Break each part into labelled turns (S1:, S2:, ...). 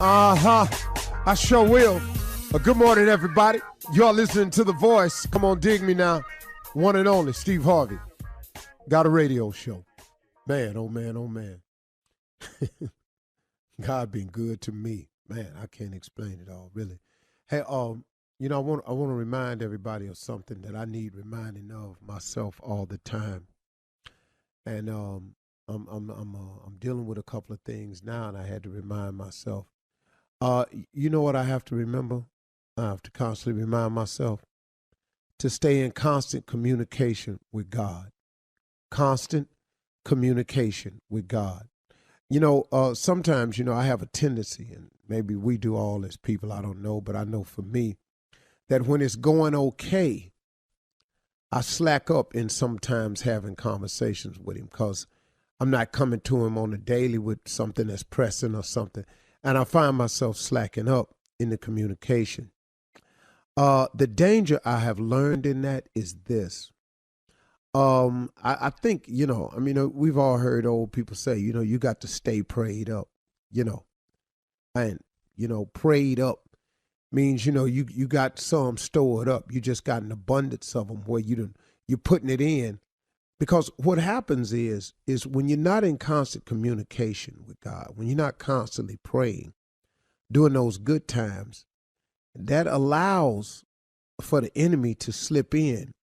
S1: Uh-huh. I sure will. Good morning, everybody. Y'all listening to The Voice. Come on, dig me now. One and only, Steve Harvey. Got a radio show. Man, oh man, oh man. God been good to me. Man, I can't explain it all, really. Hey, I want to remind everybody of something that I need reminding of myself all the time. And I'm dealing with a couple of things now, and I had to remind myself. You know what I have to remember? I have to constantly remind myself to stay in constant communication with God. Constant communication with God. Sometimes, I have a tendency, and maybe we do all as people, I don't know, but I know for me, that when it's going okay, I slack up in sometimes having conversations with him because I'm not coming to him on a daily with something that's pressing or something. And I find myself slacking up in the communication. The danger I have learned in that is this. I think, we've all heard old people say, you got to stay prayed up, and, prayed up means, you got some stored up. You just got an abundance of them where you're putting it in. Because what happens is when you're not in constant communication with God, when you're not constantly praying, during those good times, that allows for the enemy to slip in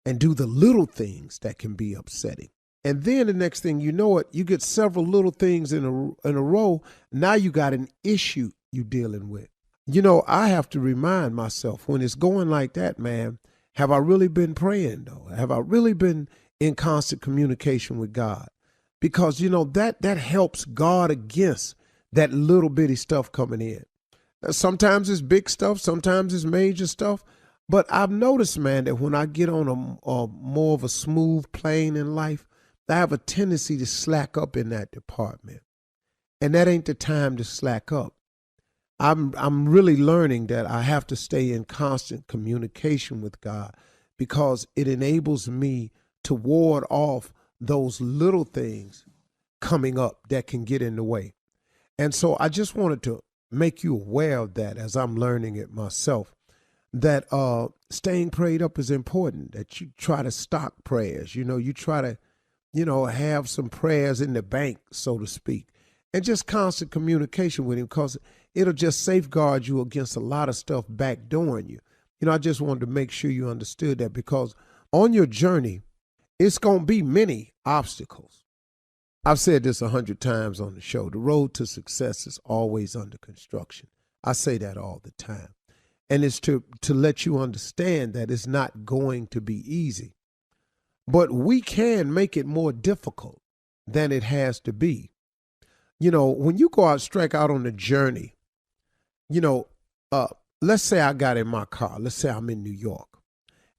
S1: and do the little things that can be upsetting. And then the next thing you know it, you get several little things in a row. Now you got an issue you're dealing with. I have to remind myself when it's going like that, man, have I really been praying though? Have I really been in constant communication with God? Because, that helps guard against that little bitty stuff coming in. Sometimes it's big stuff, sometimes it's major stuff. But I've noticed, man, that when I get on a more of a smooth plane in life, I have a tendency to slack up in that department. And that ain't the time to slack up. I'm really learning that I have to stay in constant communication with God because it enables me to ward off those little things coming up that can get in the way. And so I just wanted to make you aware of that as I'm learning it myself, that staying prayed up is important, that you try to stock prayers. You try to, have some prayers in the bank, so to speak, and just constant communication with him because it'll just safeguard you against a lot of stuff backdooring you. I just wanted to make sure you understood that because on your journey, it's going to be many obstacles. I've said this 100 times on the show. The road to success is always under construction. I say that all the time. And it's to let you understand that it's not going to be easy. But we can make it more difficult than it has to be. When you go out, strike out on a journey, let's say I got in my car. Let's say I'm in New York.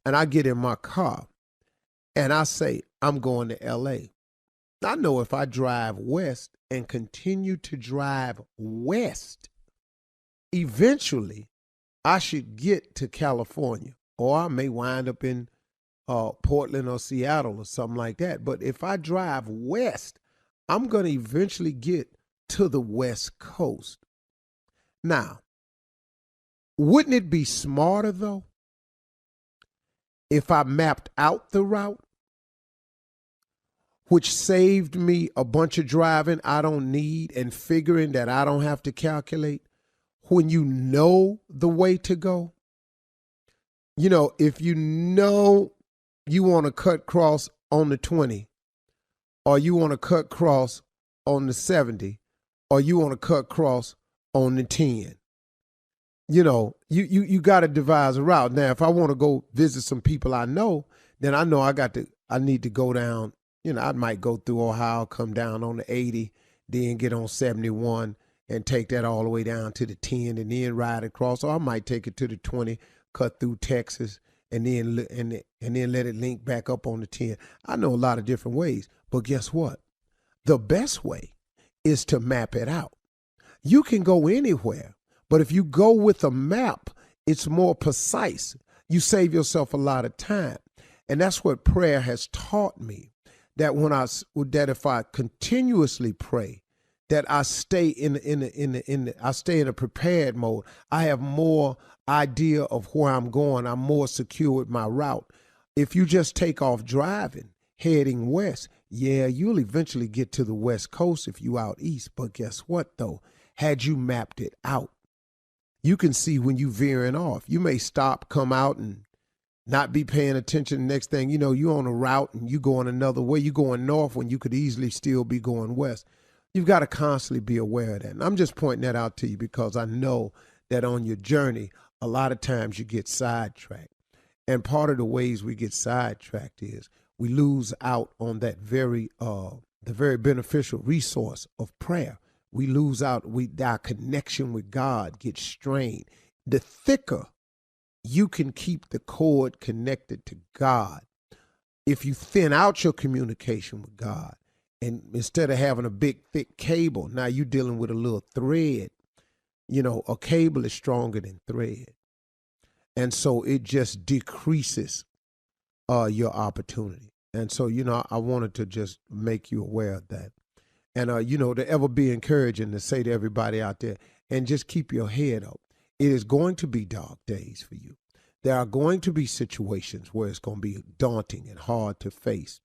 S1: And I get in my car and I say, I'm going to L.A. I know if I drive west and continue to drive west, eventually I should get to California, or I may wind up in Portland or Seattle or something like that. But if I drive west, I'm going to eventually get to the West Coast. Now, wouldn't it be smarter, though, if I mapped out the route, which saved me a bunch of driving I don't need and figuring that I don't have to calculate? When you know the way to go, if you know you want to cut cross on the 20, or you want to cut cross on the 70, or you want to cut cross on the 10, you got to devise a route. Now, if I want to go visit some people I know, then I know I need to go down, I might go through Ohio, come down on the 80, then get on 71, and take that all the way down to the 10 and then ride across. Or I might take it to the 20, cut through Texas, and then let it link back up on the 10. I know a lot of different ways, but guess what? The best way is to map it out. You can go anywhere, but if you go with a map, it's more precise. You save yourself a lot of time. And that's what prayer has taught me, that if I continuously pray, that I stay I stay in a prepared mode. I have more idea of where I'm going. I'm more secure with my route. If you just take off driving, heading west, yeah, you'll eventually get to the West Coast if you out east. But guess what, though? Had you mapped it out, you can see when you veering off. You may stop, come out, and not be paying attention. The next thing you know, you're on a route and you going another way. You're going north when you could easily still be going west. You've got to constantly be aware of that. And I'm just pointing that out to you because I know that on your journey, a lot of times you get sidetracked. And part of the ways we get sidetracked is we lose out on that the very beneficial resource of prayer. We lose out, our connection with God gets strained. The thicker you can keep the cord connected to God, if you thin out your communication with God, and instead of having a big, thick cable, now you're dealing with a little thread. A cable is stronger than thread. And so it just decreases your opportunity. And so, I wanted to just make you aware of that. And, to ever be encouraging to say to everybody out there, and just keep your head up. It is going to be dark days for you. There are going to be situations where it's going to be daunting and hard to face.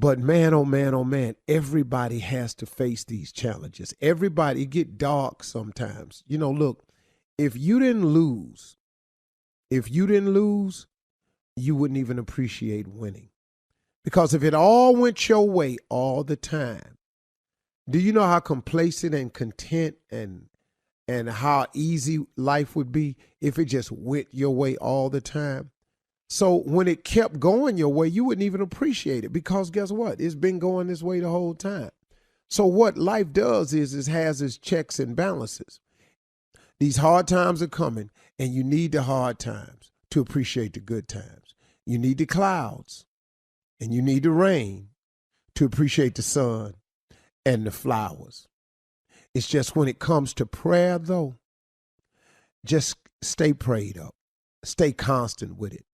S1: But man, oh man, oh man, everybody has to face these challenges. Everybody, it get dark sometimes. Look, if you didn't lose, you wouldn't even appreciate winning. Because if it all went your way all the time, do you know how complacent and content and how easy life would be if it just went your way all the time? So when it kept going your way, you wouldn't even appreciate it because guess what? It's been going this way the whole time. So what life does is it has its checks and balances. These hard times are coming, and you need the hard times to appreciate the good times. You need the clouds, and you need the rain to appreciate the sun and the flowers. It's just when it comes to prayer, though, just stay prayed up. Stay constant with it.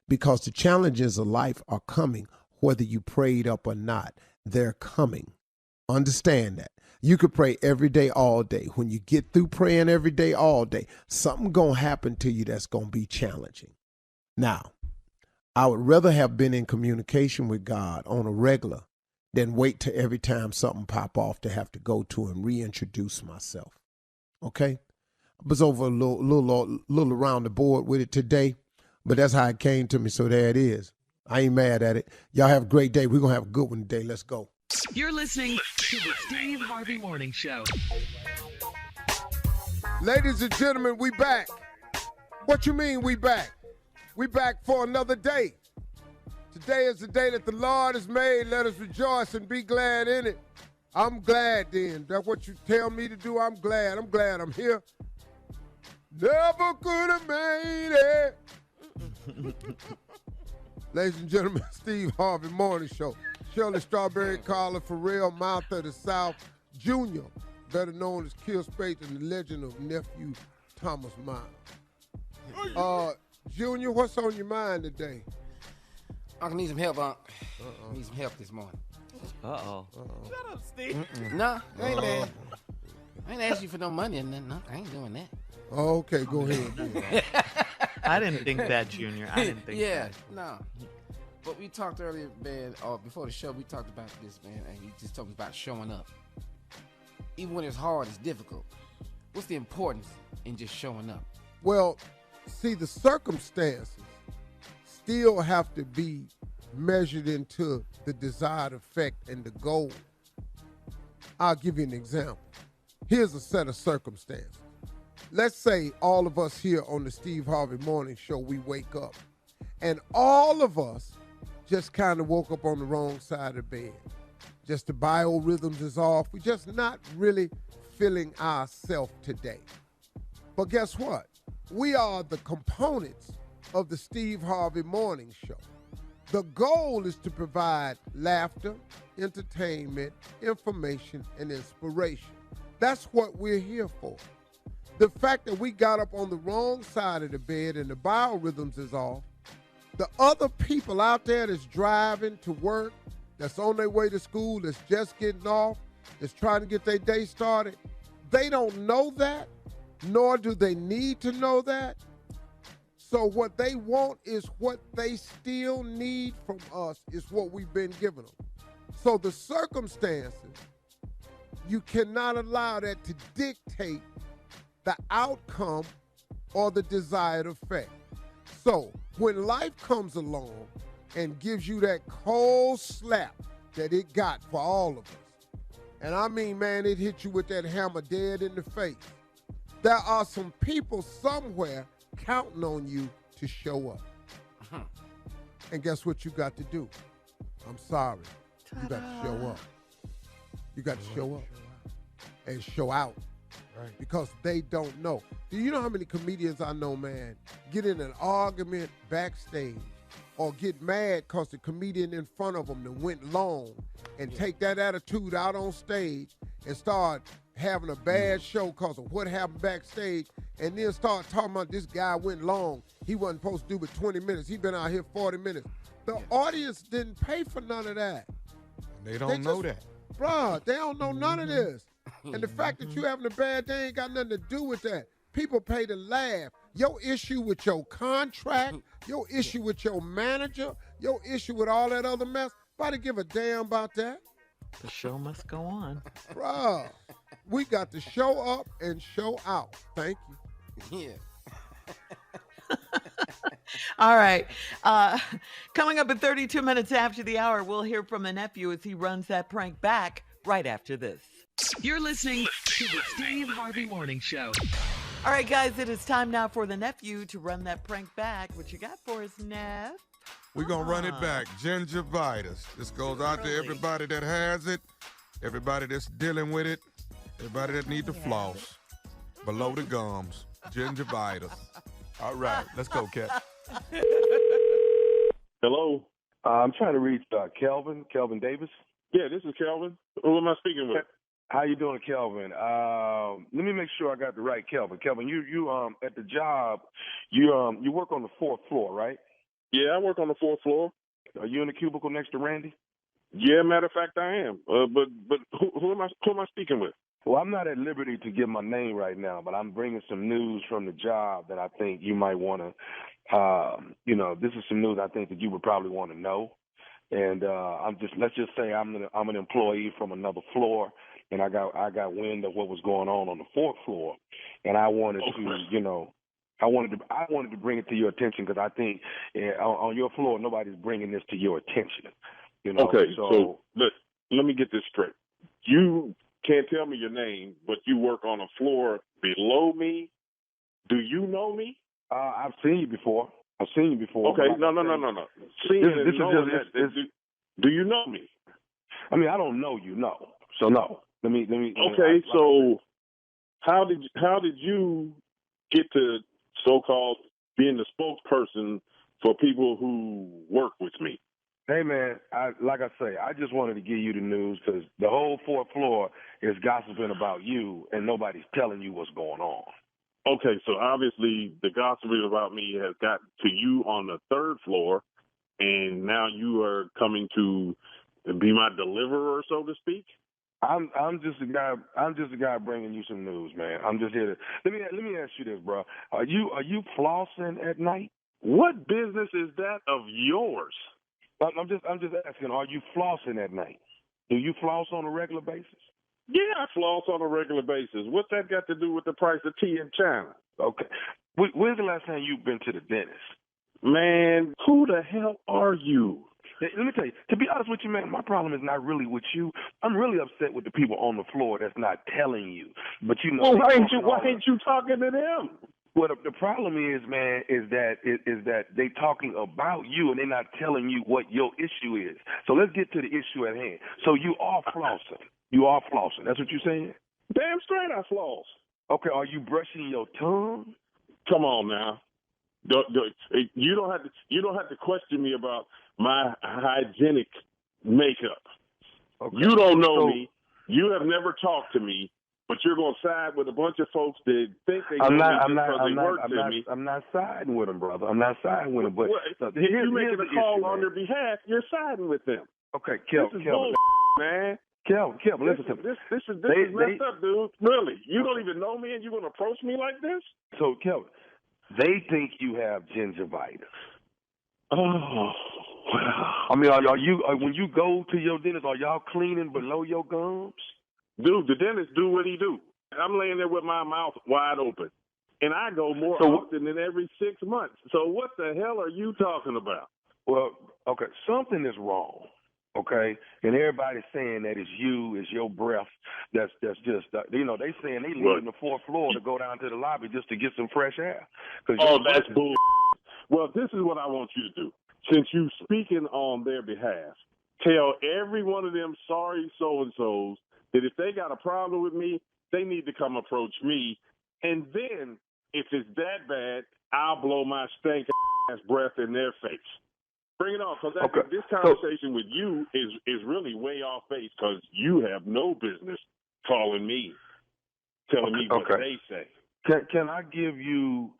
S1: Because the challenges of life are coming, whether you prayed up or not. They're coming. Understand that. You could pray every day, all day. When you get through praying every day, all day, something going to happen to you that's going to be challenging. Now, I would rather have been in communication with God on a regular than wait till every time something pop off to have to go to and reintroduce myself. Okay? I was over a little around the board with it today. But that's how it came to me, so there it is. I ain't mad at it. Y'all have a great day. We're going to have a good one today. Let's go.
S2: You're listening to the Steve Harvey Morning Show.
S1: Ladies and gentlemen, we back. What you mean we back? We back for another day. Today is the day that the Lord has made. Let us rejoice and be glad in it. I'm glad then. That's what you tell me to do. I'm glad. I'm here. Never could have made it. Ladies and gentlemen, Steve Harvey Morning Show. Shirley Strawberry, Carla Farrell, Martha of the South, Jr., better known as Kill Spates and the legend of nephew Thomas Miles. Junior, what's on your mind today?
S3: I need some help, Unc. Need some help this morning.
S4: Uh-oh.
S3: Shut up, Steve. Nah, I ain't mad. I ain't asked you for no money or nothing. I ain't doing that.
S1: Oh, okay, go ahead.
S4: I didn't think that, Junior. I didn't think that.
S3: Yeah, no. But we talked earlier, man, before the show, we talked about this, man, and he just told me about showing up. Even when it's hard, it's difficult. What's the importance in just showing up?
S1: Well, see, the circumstances still have to be measured into the desired effect and the goal. I'll give you an example. Here's a set of circumstances. Let's say all of us here on the Steve Harvey Morning Show, we wake up, and all of us just kind of woke up on the wrong side of the bed. Just the biorhythms is off. We're just not really feeling ourselves today. But guess what? We are the components of the Steve Harvey Morning Show. The goal is to provide laughter, entertainment, information, and inspiration. That's what we're here for. The fact that we got up on the wrong side of the bed and the biorhythms is off, the other people out there that's driving to work, that's on their way to school, that's just getting off, is trying to get their day started. They don't know that, nor do they need to know that. So what they want is what they still need from us is what we've been giving them. So the circumstances, you cannot allow that to dictate the outcome or the desired effect. So when life comes along and gives you that cold slap that it got for all of us, and I mean, man, it hit you with that hammer dead in the face, there are some people somewhere counting on you to show up. And guess what you got to do? I'm sorry. You got to show up. You got to show up and show out. Right. Because they don't know. Do you know how many comedians I know, man, get in an argument backstage or get mad because the comedian in front of them that went long and take that attitude out on stage and start having a bad show because of what happened backstage, and then start talking about this guy went long. He wasn't supposed to do but 20 minutes. He been out here 40 minutes. The audience didn't pay for none of that.
S5: They don't know that.
S1: Bruh, they don't know none of this. And the fact that you having a bad day ain't got nothing to do with that. People pay to laugh. Your issue with your contract, your issue with your manager, your issue with all that other mess, nobody give a damn about that.
S4: The show must go on.
S1: Bruh, we got to show up and show out. Thank you.
S3: Yeah.
S4: All right. Coming up at 32 minutes after the hour, we'll hear from the nephew as he runs that prank back right after this.
S2: You're listening to the Steve Harvey Morning Show.
S4: All right, guys, it is time now for the nephew to run that prank back. What you got for us, Neff?
S5: We're going to run it back. Gingivitis. This goes out to everybody that has it, everybody that's dealing with it, everybody that need to floss. Below the gums. Gingivitis. All right, let's go, Cat.
S6: Hello.
S7: I'm trying to reach Kelvin Davis.
S6: Yeah, this is Kelvin. Who am I speaking with?
S7: How you doing, Kelvin? Let me make sure I got the right Kelvin. Kelvin, you at the job, you work on the 4th floor, right?
S6: Yeah, I work on the 4th floor.
S7: Are you in the cubicle next to Randy?
S6: Yeah, matter of fact, I am. But who am I speaking with?
S7: Well, I'm not at liberty to give my name right now, but I'm bringing some news from the job that I think you might want to. This is some news I think that you would probably want to know. And let's just say I'm an employee from another floor, and I got wind of what was going on the 4th floor, and I wanted to, I wanted to bring it to your attention because I think on your floor nobody's bringing this to your attention.
S6: Okay, so let me get this straight. You can't tell me your name, but you work on a floor below me. Do you know me?
S7: I've seen you before.
S6: Okay, no. Do you know me?
S7: I mean, I don't know you, no. So no. Let me.
S6: Okay, so how did you get to so-called being the spokesperson for people who work with me?
S7: Hey, man, like I say, I just wanted to give you the news because the whole 4th floor is gossiping about you, and nobody's telling you what's going on.
S6: Okay, so obviously the gossiping about me has gotten to you on the 3rd floor, and now you are coming to be my deliverer, so to speak.
S7: I'm just a guy. I'm just a guy bringing you some news, man. I'm just here to let me ask you this, bro. Are you flossing at night?
S6: What business is that of yours?
S7: I'm just asking. Are you flossing at night? Do you floss on a regular basis?
S6: Yeah, I floss on a regular basis. What's that got to do with the price of tea in China?
S7: Okay. When's the last time you've been to the dentist?
S6: Man, who the hell are you?
S7: Let me tell you, to be honest with you, man, my problem is not really with you. I'm really upset with the people on the floor that's not telling you. But
S6: well, why ain't you talking to them?
S7: Well, the problem is, man, is that they talking about you and they're not telling you what your issue is. So let's get to the issue at hand. So you are flossing. You are flossing. That's what you're saying?
S6: Damn straight I floss.
S7: Okay, are you brushing your tongue?
S6: Come on now. You don't have to question me about my hygienic makeup. Okay. You don't know me. You have never talked to me, but you're going to side with a bunch of folks that think they know me because they work with me.
S7: I'm not siding with them, brother. I'm not siding with them. But
S6: if you're making a call on their behalf, you're siding with them.
S7: Okay, Kelvin.
S6: Man.
S7: Kelvin, listen to me.
S6: This is messed up, dude. Really, you don't even know me, and you're gonna approach me like this?
S7: So, Kelvin, they think you have gingivitis.
S6: Oh, wow.
S7: I mean, are you when you go to your dentist, are y'all cleaning below your gums?
S6: Dude, the dentist do what he do. I'm laying there with my mouth wide open, and I go more often than every 6 months. So what the hell are you talking about?
S7: Well, okay, something is wrong. Okay, and everybody's saying that it's you, it's your breath. That's just they saying they leaving the fourth floor to go down to the lobby just to get some fresh air.
S6: Oh, that's bull. Well, this is what I want you to do. Since you speaking on their behalf, tell every one of them sorry so-and-sos that if they got a problem with me, they need to come approach me. And then, if it's that bad, I'll blow my stank ass breath in their face. Bring it on, because this conversation with you is really way off base, because you have no business calling me, telling me what they say.
S7: Can I give you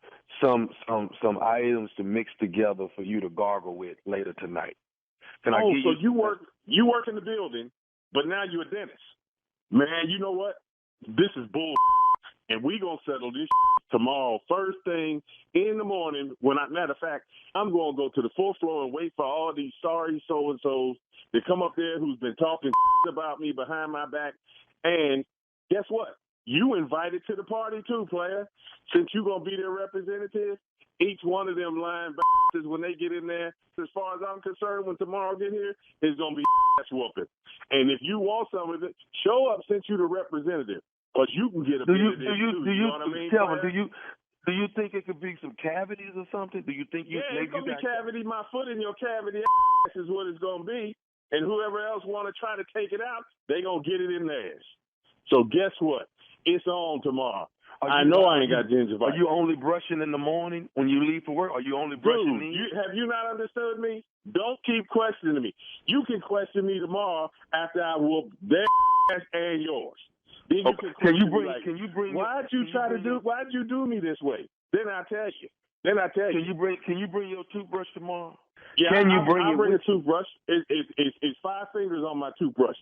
S7: some items to mix together for you to gargle with later tonight?
S6: You work in the building, but now you're a dentist. Man, you know what? This is bull, and we gonna settle this tomorrow first thing in the morning. Matter of fact, I'm gonna go to the fourth floor and wait for all these sorry so-and-sos to come up there who's been talking about me behind my back. And guess what? You invited to the party too, player. Since you gonna be their representative, each one of them lying bastards when they get in there, as far as I'm concerned, when tomorrow get here, it's gonna be ass whooping. And if you want some of it, show up since you're the representative, because you can get a bit of it too. You know what I mean?
S7: Kelvin, do you think it could be some cavities or something? Do you think
S6: it's gonna be cavity? My foot in your cavity is what it's gonna be. And whoever else want to try to take it out, they gonna get it in theirs. So guess what? It's on tomorrow. I know I ain't got gingivitis.
S7: Are you only brushing in the morning when you leave for work? Are you only brushing
S6: have you not understood me? Don't keep questioning me. You can question me tomorrow after I whoop their ass and yours. Then
S7: can you bring
S6: why'd you do me this way? Then I tell you.
S7: Can you bring your toothbrush tomorrow?
S6: Yeah, I'll bring a toothbrush. It's 5 fingers on my toothbrush.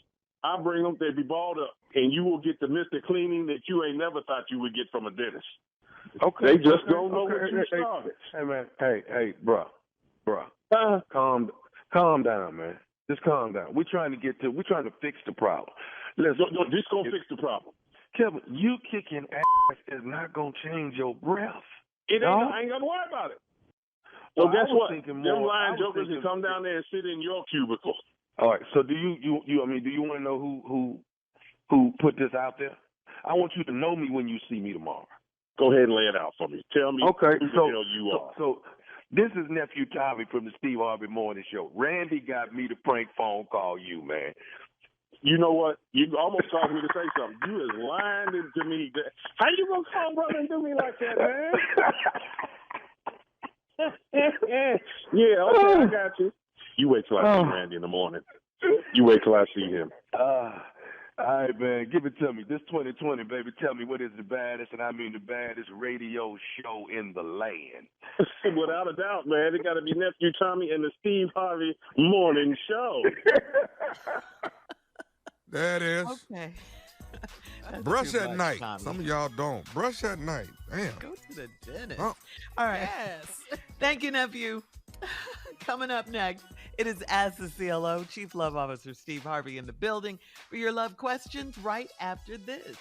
S6: I'll bring them. They'll be balled up, and you will get the Mr. Cleaning that you ain't never thought you would get from a dentist. Okay. They just don't know what you started.
S7: Hey, man. Hey, bruh. Calm down, man. Just calm down. We're trying to fix the problem.
S6: This gonna fix the problem.
S7: Kevin, you kicking ass is not gonna change your breath.
S6: It ain't. I ain't gonna worry about it. So guess what? Them lying jokers can come down there and sit in your cubicle.
S7: All right. So do you want to know who put this out there? I want you to know me when you see me tomorrow.
S6: Go ahead and lay it out for me. Tell me who the hell you are.
S7: So this is Nephew Harvey from the Steve Harvey Morning Show. Randy got me to prank phone call you, man.
S6: You know what? You almost caused me to say something. You is lying to me. How you gonna call brother and do me like that, man? Yeah, okay, I got you. You wait till I see Randy in the morning. You wait till I see him.
S7: All right, man. Give it to me. This 2020, baby. Tell me what is the baddest, and I mean the baddest radio show in the land.
S6: Without a doubt, man. It got to be Nephew Tommy and the Steve Harvey Morning Show.
S5: That is.
S4: Okay.
S5: Brush at night.
S4: Tommy.
S5: Some of y'all don't. Brush at night. Damn.
S4: Go to the dentist.
S5: Oh.
S4: All right.
S8: Yes.
S4: Thank you, nephew. Coming up next, it is Ask the CLO, Chief Love Officer Steve Harvey in the building for your love questions right after this.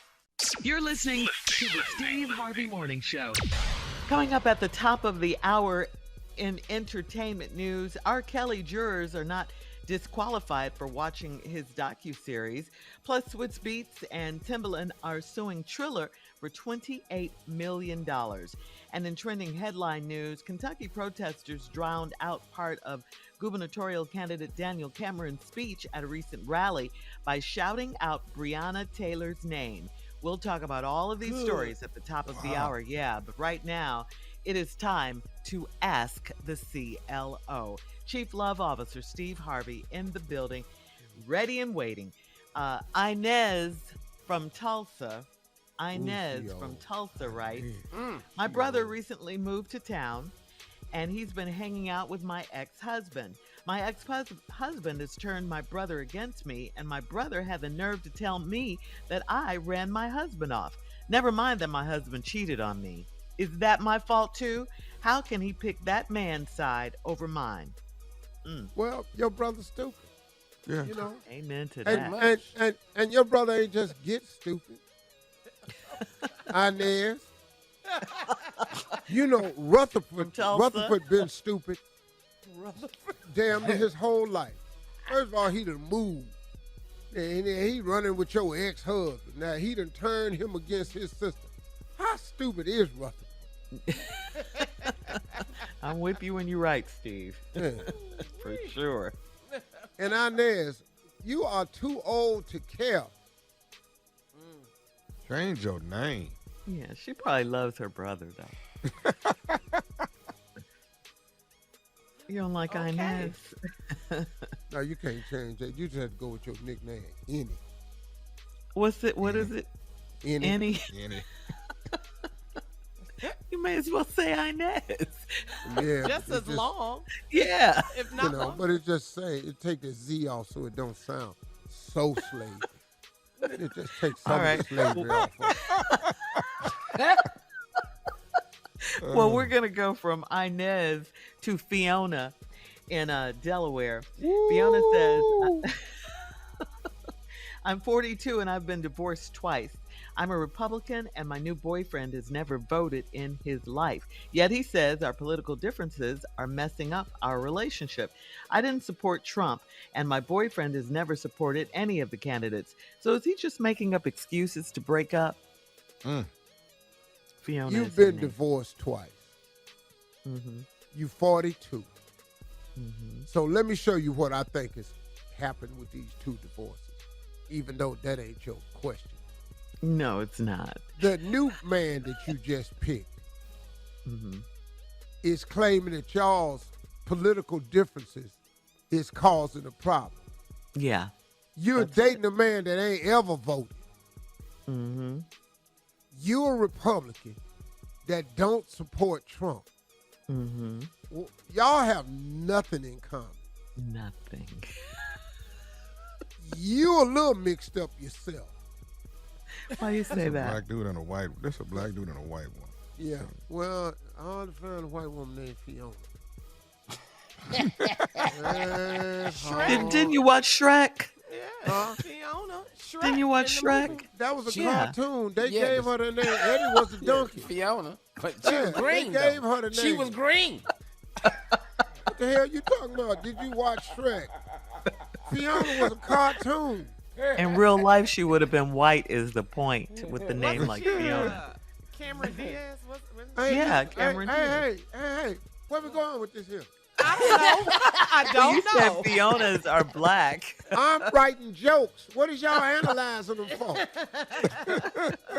S2: You're listening to the Steve Harvey Morning Show.
S4: Coming up at the top of the hour in entertainment news, R. Kelly jurors are not disqualified for watching his docuseries. Plus, Swizz Beatz and Timbaland are suing Triller for $28 million. And in trending headline news, Kentucky protesters drowned out part of gubernatorial candidate Daniel Cameron's speech at a recent rally by shouting out Breonna Taylor's name. We'll talk about all of these stories at the top of the hour. Yeah, but right now, it is time to Ask the CLO. Chief Love Officer Steve Harvey in the building, ready and waiting. Inez from Tulsa. Right? My brother recently moved to town, and he's been hanging out with my ex-husband. My ex-husband has turned my brother against me, and my brother had the nerve to tell me that I ran my husband off. Never mind that my husband cheated on me. Is that my fault too? How can he pick that man's side over mine?
S1: Well, your brother's stupid.
S5: Yeah.
S1: You know?
S4: Amen to that.
S1: And your brother ain't just get stupid. Inez. You know, Rutherford been stupid damn near his whole life. First of all, he done moved. And he running with your ex-husband. Now, he done turned him against his sister. How stupid is Rutherford?
S4: I'm with you when you're right, Steve.
S1: Yeah.
S4: For sure.
S1: And Inez, you are too old to care.
S5: Change your name.
S4: Yeah, she probably loves her brother, though. You don't like Inez?
S1: No, you can't change that. You just have to go with your nickname, Any.
S4: What's it? What is it?
S1: Any.
S4: Any?
S5: Any.
S4: You may as well say Inez.
S1: Yeah.
S8: Just as long,
S4: Yeah.
S8: if not longer.
S1: But it just take the Z off so it don't sound so slave. It just takes some of the slavery off of it.
S4: Well, we're going to go from Inez to Fiona in Delaware. Fiona says, I'm 42 and I've been divorced twice. I'm a Republican and my new boyfriend has never voted in his life. Yet he says our political differences are messing up our relationship. I didn't support Trump and my boyfriend has never supported any of the candidates. So is he just making up excuses to break up? Fiona,
S1: You've been divorced twice.
S4: Mm-hmm.
S1: You 42.
S4: Mm-hmm.
S1: So let me show you what I think has happened with these two divorces, even though that ain't your question.
S4: No, it's not.
S1: The new man that you just picked is claiming that y'all's political differences is causing a problem.
S4: Yeah.
S1: You're dating a man that ain't ever voted.
S4: Mm-hmm.
S1: You're a Republican that don't support Trump.
S4: Mm-hmm.
S1: Well, y'all have nothing in common.
S4: Nothing.
S1: You're a little mixed up yourself.
S4: Why you say that?
S5: Black dude and a white. This a black dude and a white one.
S1: Yeah. Well, I ought to find a white woman named Fiona.
S4: Didn't you watch Shrek?
S8: Yeah, Fiona. Shrek
S4: Didn't you watch
S8: in the movie.
S4: Shrek?
S1: That was a
S4: Yeah.
S1: cartoon. They
S3: Yeah,
S1: gave her the name. Eddie was a donkey.
S3: Fiona. But she was
S1: Yeah,
S3: green,
S1: they gave
S3: though.
S1: her the name.
S3: She was green.
S1: What the hell you talking about? Did you watch Shrek? Fiona was a cartoon.
S4: In real life, she would have been white is the point with the name like Fiona.
S8: Cameron Diaz?
S1: Hey,
S4: Yeah, Cameron
S1: Hey, where we going with this here?
S8: I don't know. I don't
S4: You
S8: know.
S4: said Fionas are black.
S1: I'm writing jokes. What is y'all analyzing them for?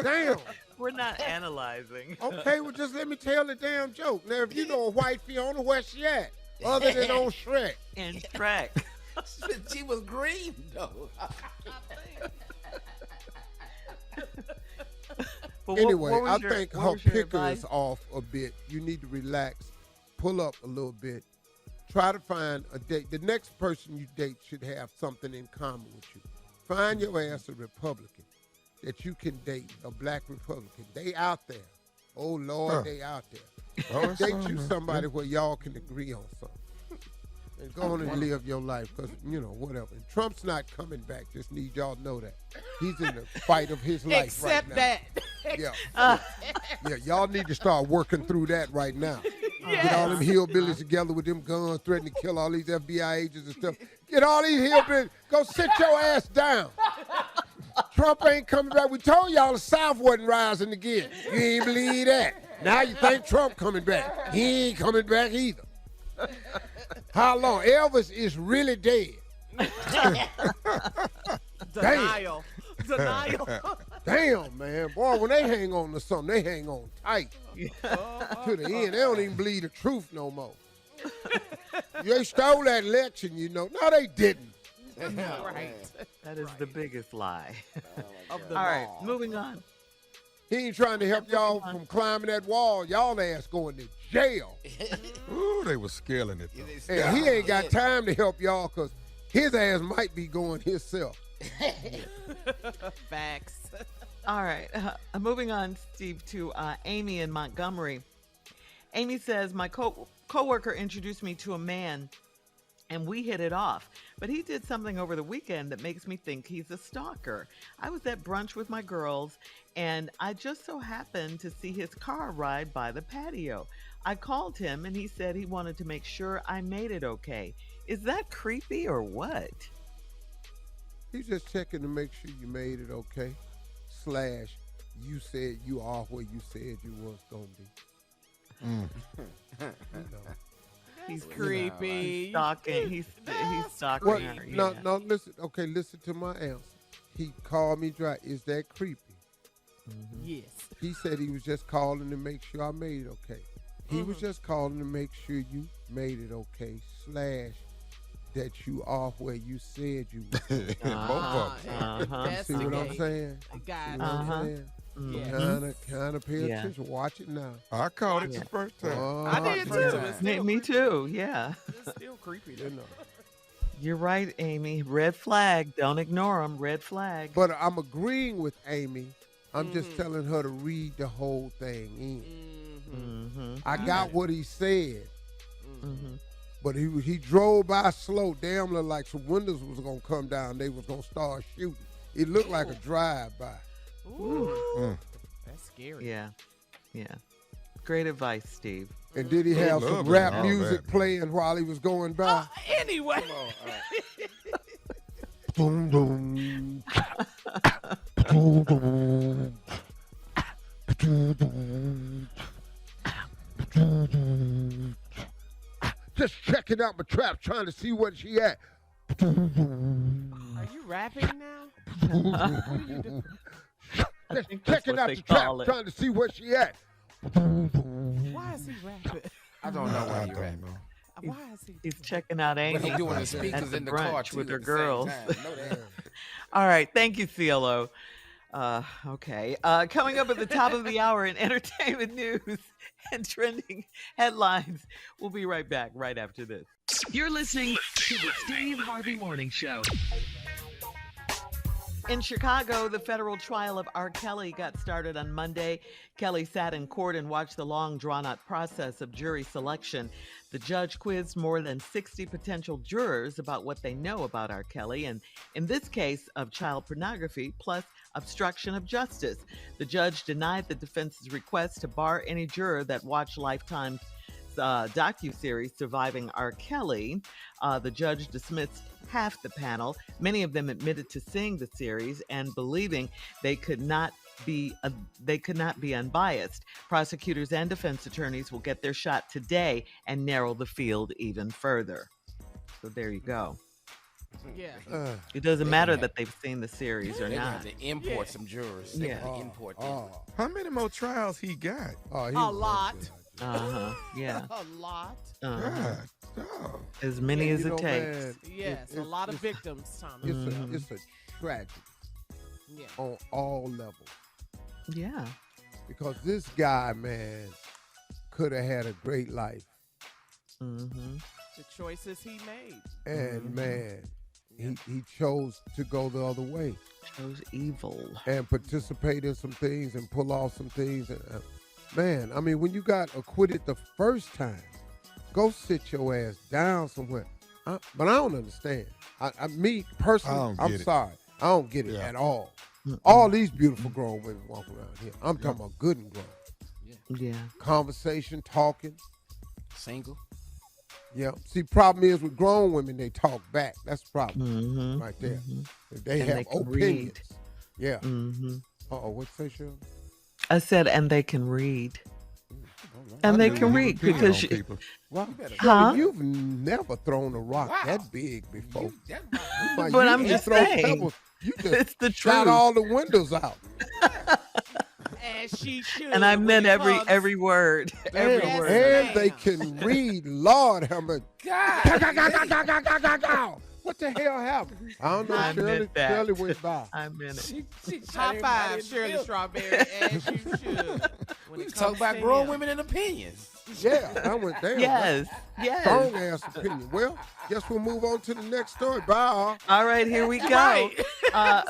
S1: Damn.
S4: We're not analyzing.
S1: Okay, well, just let me tell the damn joke. Now, if you know a white Fiona, where's she at? Other than on Shrek.
S4: In Shrek.
S3: She was green, though.
S4: But
S1: Anyway,
S4: what was
S1: I
S4: your-
S1: think
S4: what
S1: her
S4: was your
S1: picker
S4: advice?
S1: is off a bit. You need to relax, pull up a little bit, try to find a date. The next person you date should have something in common with you. Find your ass a Republican that you can date, a black Republican. They out there. Oh, Lord, they out there.
S5: Oh, it's
S1: Date
S5: on
S1: you
S5: there.
S1: somebody where y'all can agree on something. And go on and live your life because, whatever. And Trump's not coming back. Just need y'all to know that. He's in the fight of his life
S8: Except
S1: right now.
S8: that.
S1: Yeah. Yeah, y'all need to start working through that right now. Get all them hillbillies together with them guns, threatening to kill all these FBI agents and stuff. Get all these hillbillies. Go sit your ass down. Trump ain't coming back. We told y'all the South wasn't rising again. You ain't believe that. Now you think Trump coming back. He ain't coming back either. How long? Elvis is really dead.
S8: Denial.
S1: Damn, man. Boy, when they hang on to something, they hang on tight. To the end. They don't even believe the truth no more. They stole that election, No, they didn't.
S8: Right.
S4: That is the biggest lie.
S8: Of the
S4: All right,
S8: law.
S4: moving on.
S1: He ain't trying to help y'all from climbing that wall. Y'all ass going to jail.
S5: Ooh, they was scaling it. Though.
S1: And he ain't got time to help y'all because his ass might be going himself.
S8: Facts.
S4: All right. Moving on, Steve, to Amy in Montgomery. Amy says, my coworker introduced me to a man and we hit it off. But he did something over the weekend that makes me think he's a stalker. I was at brunch with my girls and I just so happened to see his car ride by the patio. I called him and he said he wanted to make sure I made it okay. Is that creepy or what?
S1: He's just checking to make sure you made it okay. / you said you are where you said you was gonna be. You know.
S4: He's
S8: creepy.
S4: He's stalking. He's stalking
S1: Well,
S4: her.
S1: no,
S4: Yeah.
S1: no, listen. Okay, listen to my answer. He called me dry. Is that creepy?
S8: Yes.
S1: He said he was just calling to make sure I made it okay. He was just calling to make sure you made it okay. / that you are where you said you was.
S5: Both of them.
S1: See what I'm saying?
S8: Got
S1: See what I'm saying?
S8: Yes.
S1: Kind of pay
S4: Yeah.
S1: attention. Watch it now.
S5: I caught it the first time.
S8: I did
S1: first
S8: too.
S1: time.
S8: It's still
S4: Me
S8: creepy.
S4: too. Yeah.
S8: It's still creepy.
S1: You know.
S4: You're right, Amy. Red flag. Don't ignore them. Red flag.
S1: But I'm agreeing with Amy. I'm just telling her to read the whole thing in.
S4: Mm-hmm.
S1: I got what he said,
S4: Mm-hmm.
S1: but he drove by slow. Damn, looked like some windows was gonna come down. They was gonna start shooting. It looked like a drive-by.
S8: Ooh. That's scary.
S4: Yeah. Yeah. Great advice, Steve.
S1: And did he have some
S5: love
S1: rap
S5: it, all
S1: music
S5: that.
S1: playing while he was going by?
S8: Anyway.
S1: Boom, boom. Boom, boom. Boom, boom. Boom, boom. Just checking out my trap, trying to see what she at. Boom, boom.
S8: Are you rapping now?
S1: Just
S4: think that's
S1: checking
S4: what
S1: out
S4: they
S1: the trap,
S4: call it.
S1: trying to see where she at. Boom, boom.
S8: Why is he rapping?
S3: I don't know why
S5: I
S3: you
S5: don't
S3: rapping.
S5: know.
S8: Why is he?
S4: He's checking out Amy.
S3: But he doing the
S4: at
S3: speakers
S4: the
S3: in the car
S4: brunch
S3: too
S4: with her
S3: at the same
S4: girls.
S3: time. Know that.
S4: All right. Thank you, CLO. Okay. Coming up at the top of the hour in entertainment news and trending headlines. We'll be right back right after this.
S2: You're listening to the Steve Harvey Morning Show.
S4: In Chicago, the federal trial of R. Kelly got started on Monday. Kelly sat in court and watched the long, drawn-out process of jury selection. The judge quizzed more than 60 potential jurors about what they know about R. Kelly, and in this case of child pornography, plus obstruction of justice. The judge denied the defense's request to bar any juror that watched Lifetime's docuseries Surviving R. Kelly. The judge dismissed half the panel. Many of them admitted to seeing the series and believing they could not be unbiased. Prosecutors and defense attorneys will get their shot today and narrow the field even further. So there you go.
S8: Yeah.
S4: It doesn't matter that they've seen the series or
S3: They gonna
S4: not.
S3: have to import some jurors. They
S4: Yeah.
S3: gotta import them.
S1: Oh,
S5: How many more trials he got?
S1: oh, he
S8: A
S1: was
S8: lot.
S1: good.
S4: Yeah.
S8: A lot.
S4: Uh-huh.
S5: God, dog.
S4: As many as
S1: You know,
S4: it takes.
S1: man,
S8: Yes, a
S1: it's-
S8: lot of
S1: it's-
S8: victims, Tommy.
S1: It's a tragedy
S8: Yeah.
S1: on all levels
S4: Yeah.
S1: because this guy, man, could have had a great life,
S4: Mm-hmm.
S8: The choices he made.
S1: and man, he chose to go the other way
S4: Shows evil.
S1: and participate in some things and pull off some things. And, man, I mean, when you got acquitted the first time, go sit your ass down somewhere. But I don't understand. Me personally,
S5: I don't
S1: I'm
S5: get it.
S1: sorry. I don't get it
S5: Yeah.
S1: at all. All these beautiful grown women walking around here. I'm talking about good and grown.
S4: Yeah.
S1: Conversation, talking.
S3: Single.
S1: Yeah. See, problem is with grown women, they talk back. That's the problem
S4: Mm-hmm.
S1: right there. They
S4: And
S1: have
S4: they can
S1: opinions.
S4: read.
S1: Yeah.
S4: Mm-hmm.
S1: Uh-oh, what'd you say, Shirley?
S4: I said, and they can read.
S1: All right.
S4: And
S5: I
S4: they
S5: knew
S4: can
S5: he
S4: read
S5: was picking
S4: because
S5: on
S4: you,
S5: people.
S1: Wow.
S4: Huh?
S1: You've never thrown a rock
S3: Wow.
S1: that big before.
S4: But
S1: You
S4: I'm
S1: can
S4: just
S1: throw
S4: saying.
S1: pebbles. You just
S4: it's the
S1: shot
S4: truth.
S1: all the windows out.
S8: As she should.
S4: And I
S8: when
S4: meant
S8: it
S4: every
S8: comes-
S4: every word. Every
S1: And,
S8: Yes,
S4: word.
S1: and
S8: ma'am.
S1: they can read. Lord, how much? What the hell happened? I don't know.
S4: I meant that.
S1: Shirley went by.
S4: I meant it.
S8: High five, Shirley Strawberry, as you should.
S3: We was talking about grown women and opinions.
S1: Yeah, I went down.
S4: Yes, yes.
S1: Strong ass opinion. Well, guess we'll move on to the next story. Bye.
S4: All right, here we go.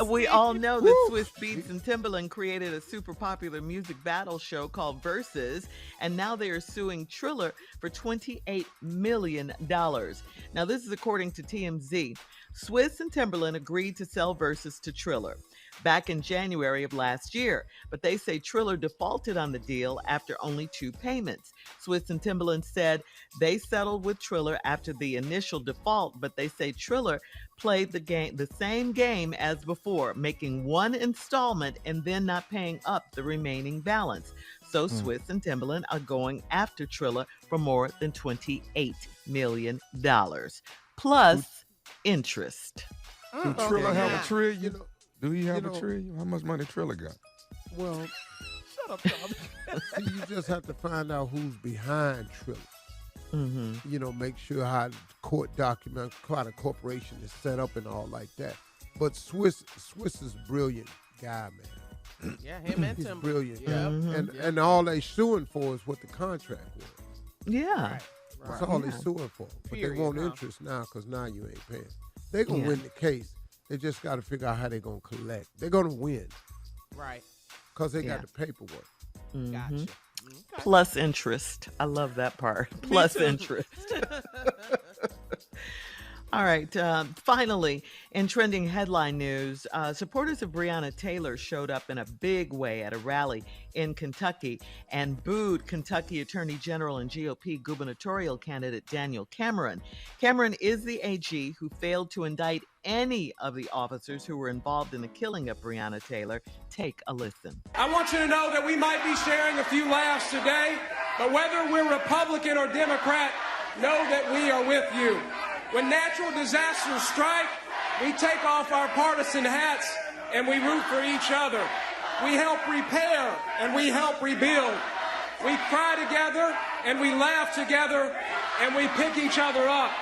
S4: We all know that Swiss Beats and Timbaland created a super popular music battle show called Verzuz, and now they are suing Triller for $28 million. Now, this is according to TMZ. Swiss and Timbaland agreed to sell Verzuz to Triller back in January of last year, but they say Triller defaulted on the deal after only 2 payments. Swiss and Timbaland said they settled with Triller after the initial default, but they say Triller played the same game as before, making 1 installment and then not paying up the remaining balance. So Swiss and Timbaland are going after Triller for more than $28 million, plus interest.
S5: Do Triller have a trillion? Do he have a trillion? How much money Triller got?
S1: Well,
S8: Shut up, Tommy.
S1: see, you just have to find out who's behind Triller.
S4: Mm-hmm.
S1: Make sure how the court document, how the corporation is set up and all like that. But Swiss is a brilliant guy, man.
S8: Yeah, him and
S1: He's
S8: Timber.
S1: brilliant.
S8: Yep.
S1: Mm-hmm. And all they suing for is what the contract was.
S4: Yeah.
S8: Right.
S1: That's all they suing for. But
S8: Period,
S1: they want
S8: huh?
S1: interest now because now you ain't paying. They're going to win the case. They just got to figure out how they're going to collect. They're going to win
S8: Right.
S1: because they got the paperwork.
S8: Gotcha. Okay.
S4: Plus interest. I love that part. Plus interest. All right. Finally, in trending headline news, supporters of Breonna Taylor showed up in a big way at a rally in Kentucky and booed Kentucky Attorney General and GOP gubernatorial candidate Daniel Cameron. Cameron is the AG who failed to indict any of the officers who were involved in the killing of Breonna Taylor. Take a listen.
S9: I want you to know that we might be sharing a few laughs today, but whether we're Republican or Democrat, know that we are with you. When natural disasters strike, we take off our partisan hats and we root for each other. We help repair and we help rebuild. We cry together and we laugh together and we pick each other up.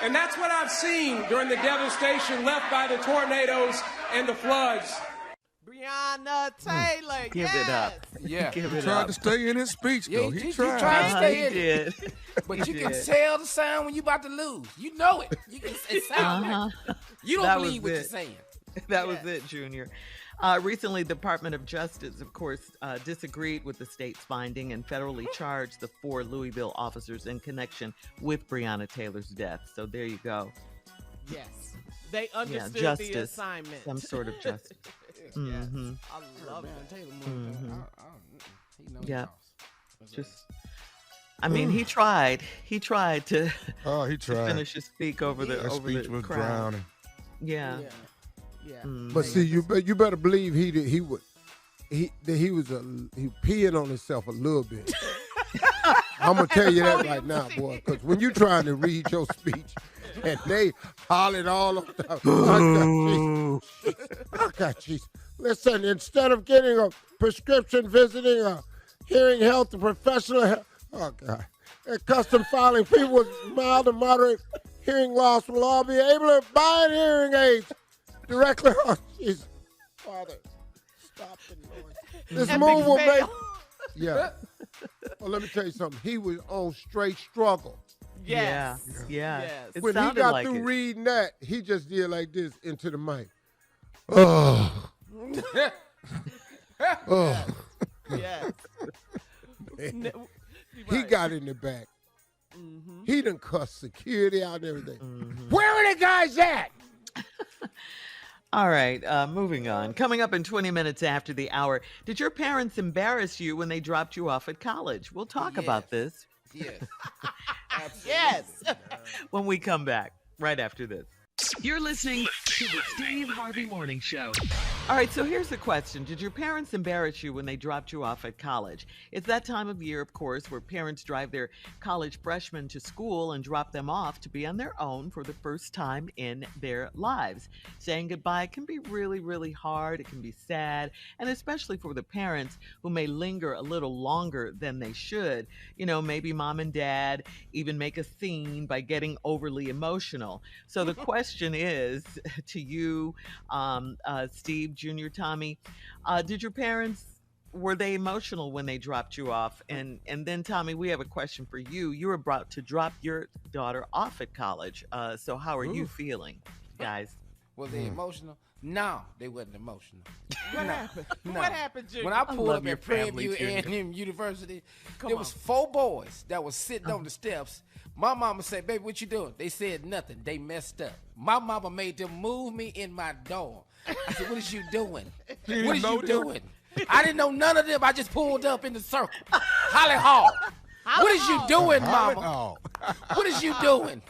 S9: And that's what I've seen during the devastation left by the tornadoes and the floods.
S8: Breonna Taylor.
S4: Give it up.
S3: Yeah.
S4: Give
S5: He
S4: it
S5: tried
S4: up.
S5: to stay in his speech, though.
S3: he
S5: He
S3: tried
S5: tried.
S3: to stay
S4: He
S3: in it.
S4: did.
S3: But
S4: He
S3: you can
S4: did.
S3: tell the sound when you about to lose. You know it. It sounds like you
S4: That
S3: don't
S4: was
S3: believe what you're
S4: it.
S3: saying.
S4: That was it, Junior. Recently, the Department of Justice, of course, disagreed with the state's finding and federally charged the 4 Louisville officers in connection with Breonna Taylor's death. So there you go.
S8: Yes. They understood the
S4: justice.
S8: assignment.
S4: Some sort of justice. Mm-hmm.
S8: I love
S3: Breonna
S8: it.
S3: Taylor movie. He knows
S4: Yep.
S3: his
S4: Just, I mean, he tried. He tried to,
S5: Oh, he
S4: to
S5: tried.
S4: finish his speak over the
S5: That
S4: over
S5: speech
S4: the
S5: was
S4: crowd.
S5: drowning.
S4: Yeah.
S8: Yeah.
S1: But see, you better believe he peeing on himself a little bit. I'm gonna tell you that right now, boy, because when you trying to read your speech and they hollering all over the I got Jesus. Listen, instead of getting a prescription, visiting a hearing health professional, oh God, and custom filing, people with mild and moderate hearing loss will all be able to buy hearing aids directly. Oh, Jesus, Father, stop the noise. This move will make. Yeah. Well, let me tell you something. He was on straight struggle.
S8: Yes.
S4: Yeah.
S8: Yes.
S4: It
S1: When he
S4: sounded
S1: got
S4: like
S1: through
S4: it.
S1: reading that, he just did like this into the mic. Oh. Oh.
S8: Yes.
S1: Man.
S8: N-
S1: He
S8: right.
S1: got in the back.
S8: Mm-hmm.
S1: He done cussed security out and everything.
S4: Mhm.
S1: Where are the guys at?
S4: All right, moving on. Coming up in 20 minutes after the hour, did your parents embarrass you when they dropped you off at college? We'll talk about this
S3: Yes.
S8: Yes.
S4: when we come back, right after this.
S2: You're listening to the Steve Harvey Morning Show.
S4: All right, so here's the question. Did your parents embarrass you when they dropped you off at college? It's that time of year, of course, where parents drive their college freshmen to school and drop them off to be on their own for the first time in their lives. Saying goodbye can be really, really hard. It can be sad, and especially for the parents who may linger a little longer than they should. You know, maybe mom and dad even make a scene by getting overly emotional. So the question is to you, Steve, Junior, Tommy, did your parents, were they emotional when they dropped you off? And then Tommy, we have a question for you. You were about to drop your daughter off at college. So how are you feeling, guys?
S3: Was they emotional? No, they wasn't emotional.
S8: What happened? What happened, Junior?
S3: When I pulled
S4: love
S3: up
S4: your
S3: at
S4: family,
S3: Prairie
S4: Junior.
S3: View A&M University,
S8: Come
S3: there was
S8: on.
S3: 4 boys that was sitting on the steps. My mama said, "Baby, what you doing?" They said nothing. They messed up. My mama made them move me in my dorm. I said, "What is you doing? What is you doing?" I didn't know none of them. I just pulled up in the circle. Holly Hall. What is you doing, mama?
S5: Oh.
S3: What is you doing?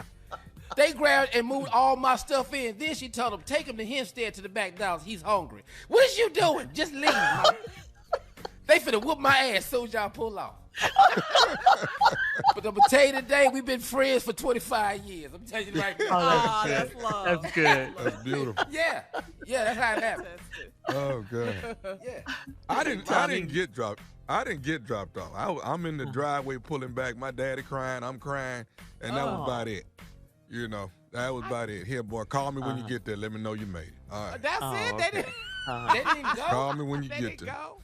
S3: They grabbed and moved all my stuff in. Then she told them, "Take him to Hempstead to the back down. He's hungry." What is you doing? Just leave, mama. They finna whoop my ass soon as y'all pull off. But I'm gonna tell you today, we've been friends for 25 years. I'm telling you right now.
S8: Oh, that's love.
S4: That's good.
S5: That's beautiful.
S3: Yeah, that's how it happened.
S5: Oh, God.
S3: Yeah.
S5: I didn't get dropped. I didn't get dropped off. I'm in the driveway pulling back. My daddy crying. I'm crying. And that was about it. You know, that was about it. Here, boy, call me when you get there. Let me know you made it. All right.
S8: That's it. They didn't.
S3: They didn't go.
S5: Call me when you
S8: They
S5: get
S8: didn't
S5: there.
S8: go.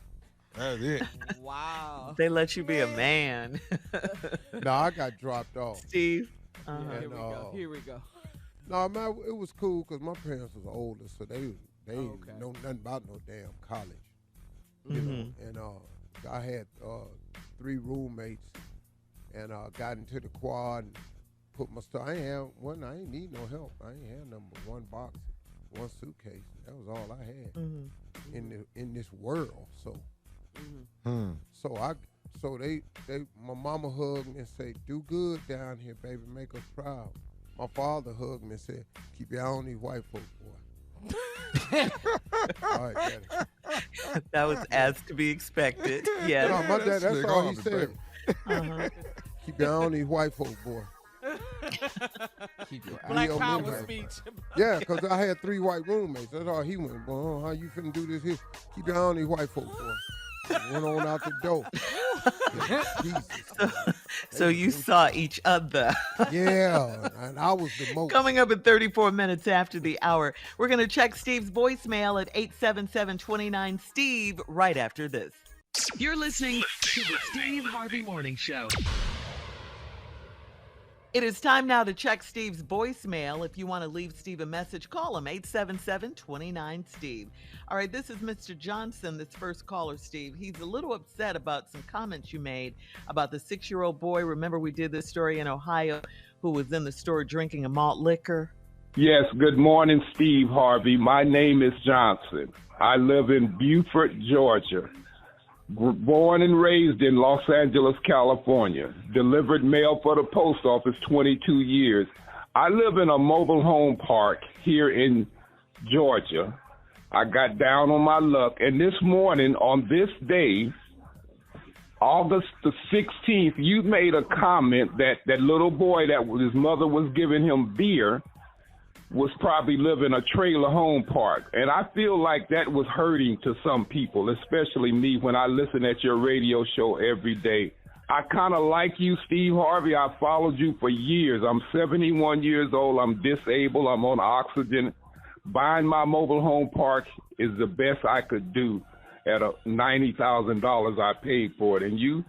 S5: That's it.
S8: Wow.
S4: They let you be a man.
S1: No, I got dropped off.
S4: Steve?
S8: Here
S1: And,
S8: we go. Here we go.
S1: No, man, it was cool because my parents was older, so they
S8: Okay.
S1: didn't know nothing about no damn college. You know, and I had 3 roommates, and got into the quad and put my stuff. I ain't need no help. I ain't had nothing but 1 box, 1 suitcase. That was all I had in this world. So, so they my mama hugged me and said, "Do good down here, baby. Make us proud." My father hugged me and said, "Keep your eye on these white folks, boy." All right, Daddy.
S4: That was as to be expected. Yes.
S1: No, my dad, that's
S5: Slick
S1: all he
S5: Harvey,
S1: said.
S5: baby.
S1: Keep your eye on these white folk, boy.
S3: Keep your
S8: Black
S1: Real
S8: Power
S1: midnight.
S8: speech.
S1: Yeah, because I had 3 white roommates. That's all he went, boy, how you finna do this here? Keep your eye on these white folk, boy. Went on out the door. Jesus.
S4: So you saw each other.
S1: Yeah, and I was the most.
S4: Coming up at 34 minutes after the hour, we're going to check Steve's voicemail at 877-29-STEVE right after this.
S2: You're listening to the Steve Harvey Morning Show.
S4: It is time now to check Steve's voicemail. If you want to leave Steve a message, call him 877-29-STEVE. All right, this is Mr. Johnson, this first caller, Steve. He's a little upset about some comments you made about the 6-year-old boy. Remember we did this story in Ohio who was in the store drinking a malt liquor?
S7: Yes, good morning, Steve Harvey. My name is Johnson. I live in Beaufort, Georgia. Born and raised in Los Angeles, California. Delivered mail for the post office 22 years. I live in a mobile home park here in Georgia. I got down on my luck, and this morning, on this day, August the 16th, you made a comment that that little boy that his mother was giving him beer was probably living a trailer home park. And I feel like that was hurting to some people, especially me when I listen at your radio show every day. I kind of like you, Steve Harvey. I followed you for years. I'm 71 years old. I'm disabled. I'm on oxygen. Buying my mobile home park is the best I could do at $90,000 I paid for it. And you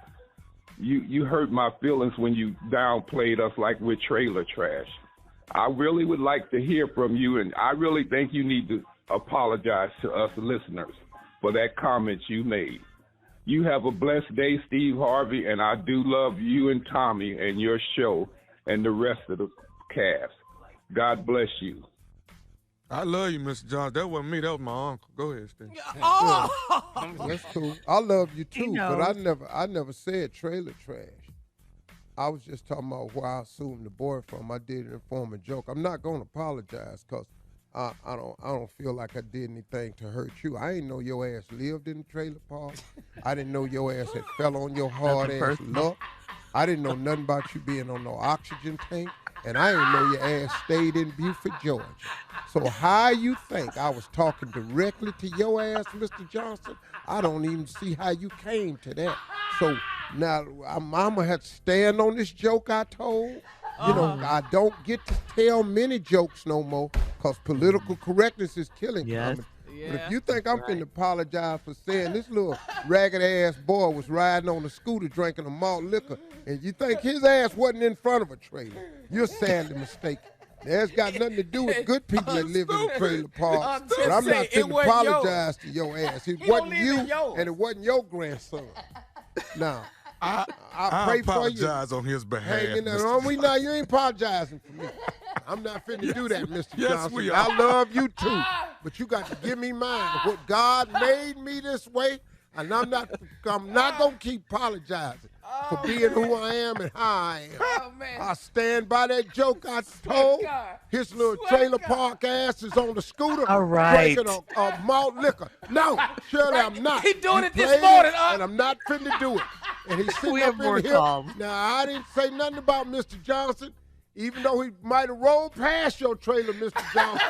S7: hurt my feelings when you downplayed us like we're trailer trash. I really would like to hear from you, and I really think you need to apologize to us listeners for that comment you made. You have a blessed day, Steve Harvey, and I do love you and Tommy and your show and the rest of the cast. God bless you.
S5: I love you, Mr. Johnson. That wasn't me. That was my uncle. Go ahead, Steve.
S8: Oh!
S1: That's cool. I love you too,
S4: He
S1: but
S4: knows.
S1: I never said trailer trash. I was just talking about where I assumed the boy from. I did it in form of joke. I'm not going to apologize because I don't feel like I did anything to hurt you. I didn't know your ass lived in the trailer park. I didn't know your ass had fell on your hard ass luck. I didn't know nothing about you being on no oxygen tank, and I didn't know your ass stayed in Beaufort, Georgia. So how you think I was talking directly to your ass, Mr. Johnson? I don't even see how you came to that. So now I'm gonna have to stand on this joke I told. You know, I don't get to tell many jokes no more because political correctness is killing comedy. But if you think I'm finna apologize for saying this little ragged-ass boy was riding on a scooter drinking a malt liquor and you think his ass wasn't in front of a trailer, you're sadly mistaken. That's got nothing to do with good people that live in a trailer park. But I'm not finna apologize to your ass. It wasn't you and it wasn't your grandson. Now, I pray for you.
S5: apologize on his behalf.
S1: Hanging there on me now, you ain't apologizing for me. I'm not finna do that, Mr.
S5: Yes,
S1: Johnson.
S5: we are.
S1: I love you too, but you got to give me mine. What God made me this way, and I'm not gonna keep apologizing for being who I am and how I am.
S3: Oh, man.
S1: I stand by that joke I told.
S3: God.
S1: His little trailer park ass is on the scooter
S4: All right.
S1: drinking a malt liquor. No, Shirley, I'm not.
S3: He doing
S1: You
S3: it this
S1: played
S3: morning,
S1: and I'm not finna do it. And he's sitting
S4: We
S1: up
S4: have
S1: in
S4: more
S1: here.
S4: calls.
S1: Now, I didn't say nothing about Mr. Johnson, even though he might have rolled past your trailer, Mr. Johnson.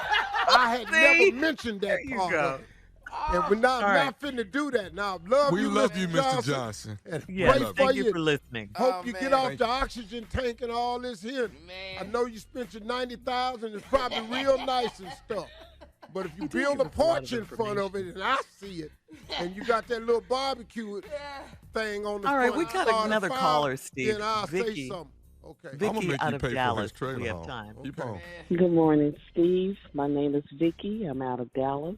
S1: I had
S4: See?
S1: never mentioned that
S4: There you
S1: part.
S4: go.
S1: of it. And we're not,
S4: All right.
S1: not finna do that. Now, love
S5: We
S1: you,
S5: love
S1: Mr.
S5: you, Mr. Johnson.
S1: And
S4: Yes,
S1: pray for
S4: thank you
S1: you.
S4: for listening.
S1: Hope
S3: Oh,
S1: you
S3: man.
S1: get off
S5: Thank
S1: the oxygen tank and all this here.
S3: Man.
S1: I know you spent your $90,000. It's probably real nice and stuff. But if you build a
S4: us a lot
S1: porch
S4: of
S1: in front of it and I see it, and you got that little barbecue thing on the
S4: All right,
S1: front,
S4: we got
S1: start a
S4: another
S1: fire,
S4: caller, Steve.
S1: Then I'll
S4: Vicky.
S1: say something. Okay.
S5: I'm gonna
S4: Vicky
S5: make
S4: out
S5: you
S4: of
S5: pay for
S4: Dallas.
S5: his trailer
S4: We have
S5: home.
S4: time.
S5: Keep
S1: Okay.
S5: on.
S10: Good morning, Steve. My name is Vicky. I'm out of Dallas,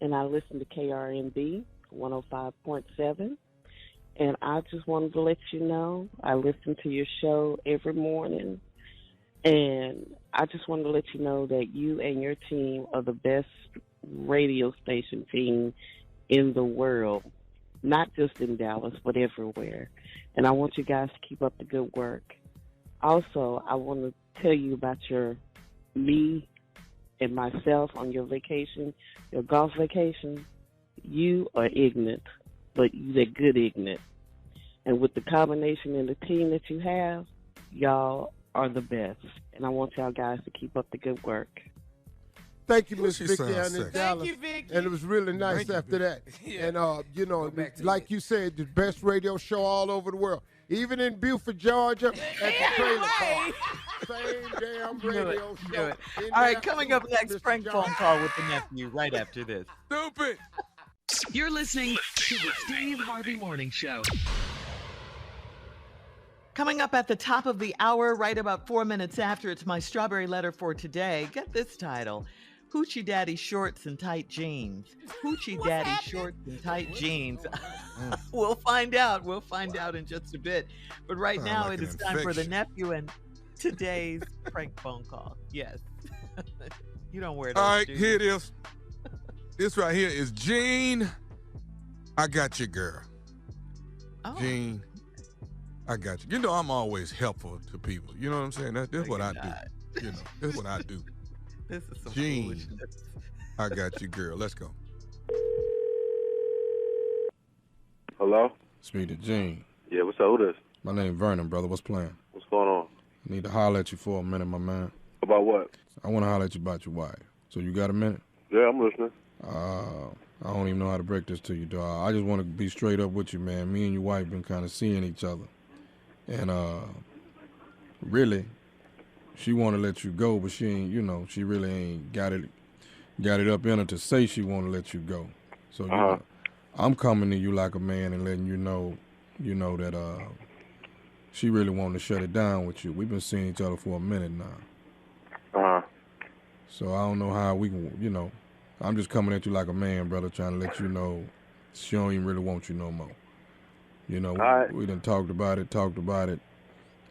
S10: and I listen to KRNB 105.7. And I just wanted to let you know I listen to your show every morning, and I just wanted to let you know that you and your team are the best radio station team in the world, not just in Dallas, but everywhere. And I want you guys to keep up the good work. Also, I want to tell you about me and myself on your vacation, your golf vacation. You are ignorant, but you're good ignorant. And with the combination and the team that you have, y'all are the best. And I want y'all guys to keep up the good work.
S1: Thank you,
S5: Ooh,
S1: Miss
S5: she
S1: Vicky,
S5: sounds
S1: out in
S5: sexy.
S1: Dallas.
S3: Thank you, Vicky.
S1: And it was really nice
S5: Thank you,
S1: after that.
S3: Yeah.
S1: And, you know,
S3: Go back to
S1: like
S3: it.
S1: you said, the best radio show all over the world. Even in Beaufort, Georgia, at the trailer park. Same damn radio show.
S4: Do it.
S1: In
S4: All right,
S1: there,
S4: coming up next,
S1: Mr.
S4: prank phone
S1: Johnson.
S4: call with the nephew right after this.
S5: Stupid.
S2: You're listening to the Steve Harvey Morning Show.
S4: Coming up at the top of the hour, right about 4 minutes after, it's my strawberry letter for today. Get this title: Hoochie Daddy Shorts and Tight Jeans. Hoochie Daddy Shorts and Tight Jeans. We'll find out. We'll find out in just a bit. But right
S5: Sound
S4: now,
S5: like
S4: it
S5: an
S4: is time for the
S5: infection.
S4: nephew and today's prank phone call. Yes. You don't wear those,
S5: All right,
S4: do you?
S5: here it is. This right here is Jean. I got you, girl.
S4: Oh,
S5: Jean, I got you. You know I'm always helpful to people. You know what I'm saying? That's what I do. You know, that's what I do.
S4: this is some
S5: Jean.
S4: foolishness.
S5: I got you, girl. Let's go.
S7: Hello?
S11: Speak to Gene.
S7: Yeah, what's up? Who this?
S11: My name Vernon, brother. What's playing?
S7: What's going on?
S11: I need to holler at you for a minute, my man.
S7: About what?
S11: I want to holler at you about your wife. So you got a minute?
S7: Yeah, I'm listening.
S11: I don't even know how to break this to you, dog. I just want to be straight up with you, man. Me and your wife been kind of seeing each other. And really, she want to let you go, but she ain't, you know, she really ain't got it up in her to say she want to let you go. So you know, I'm coming to you like a man and letting you know that she really wanting to shut it down with you. We've been seeing each other for a minute now. So I don't know how we can, you know, I'm just coming at you like a man, brother, trying to let you know she don't even really want you no more. You know, we done talked about it,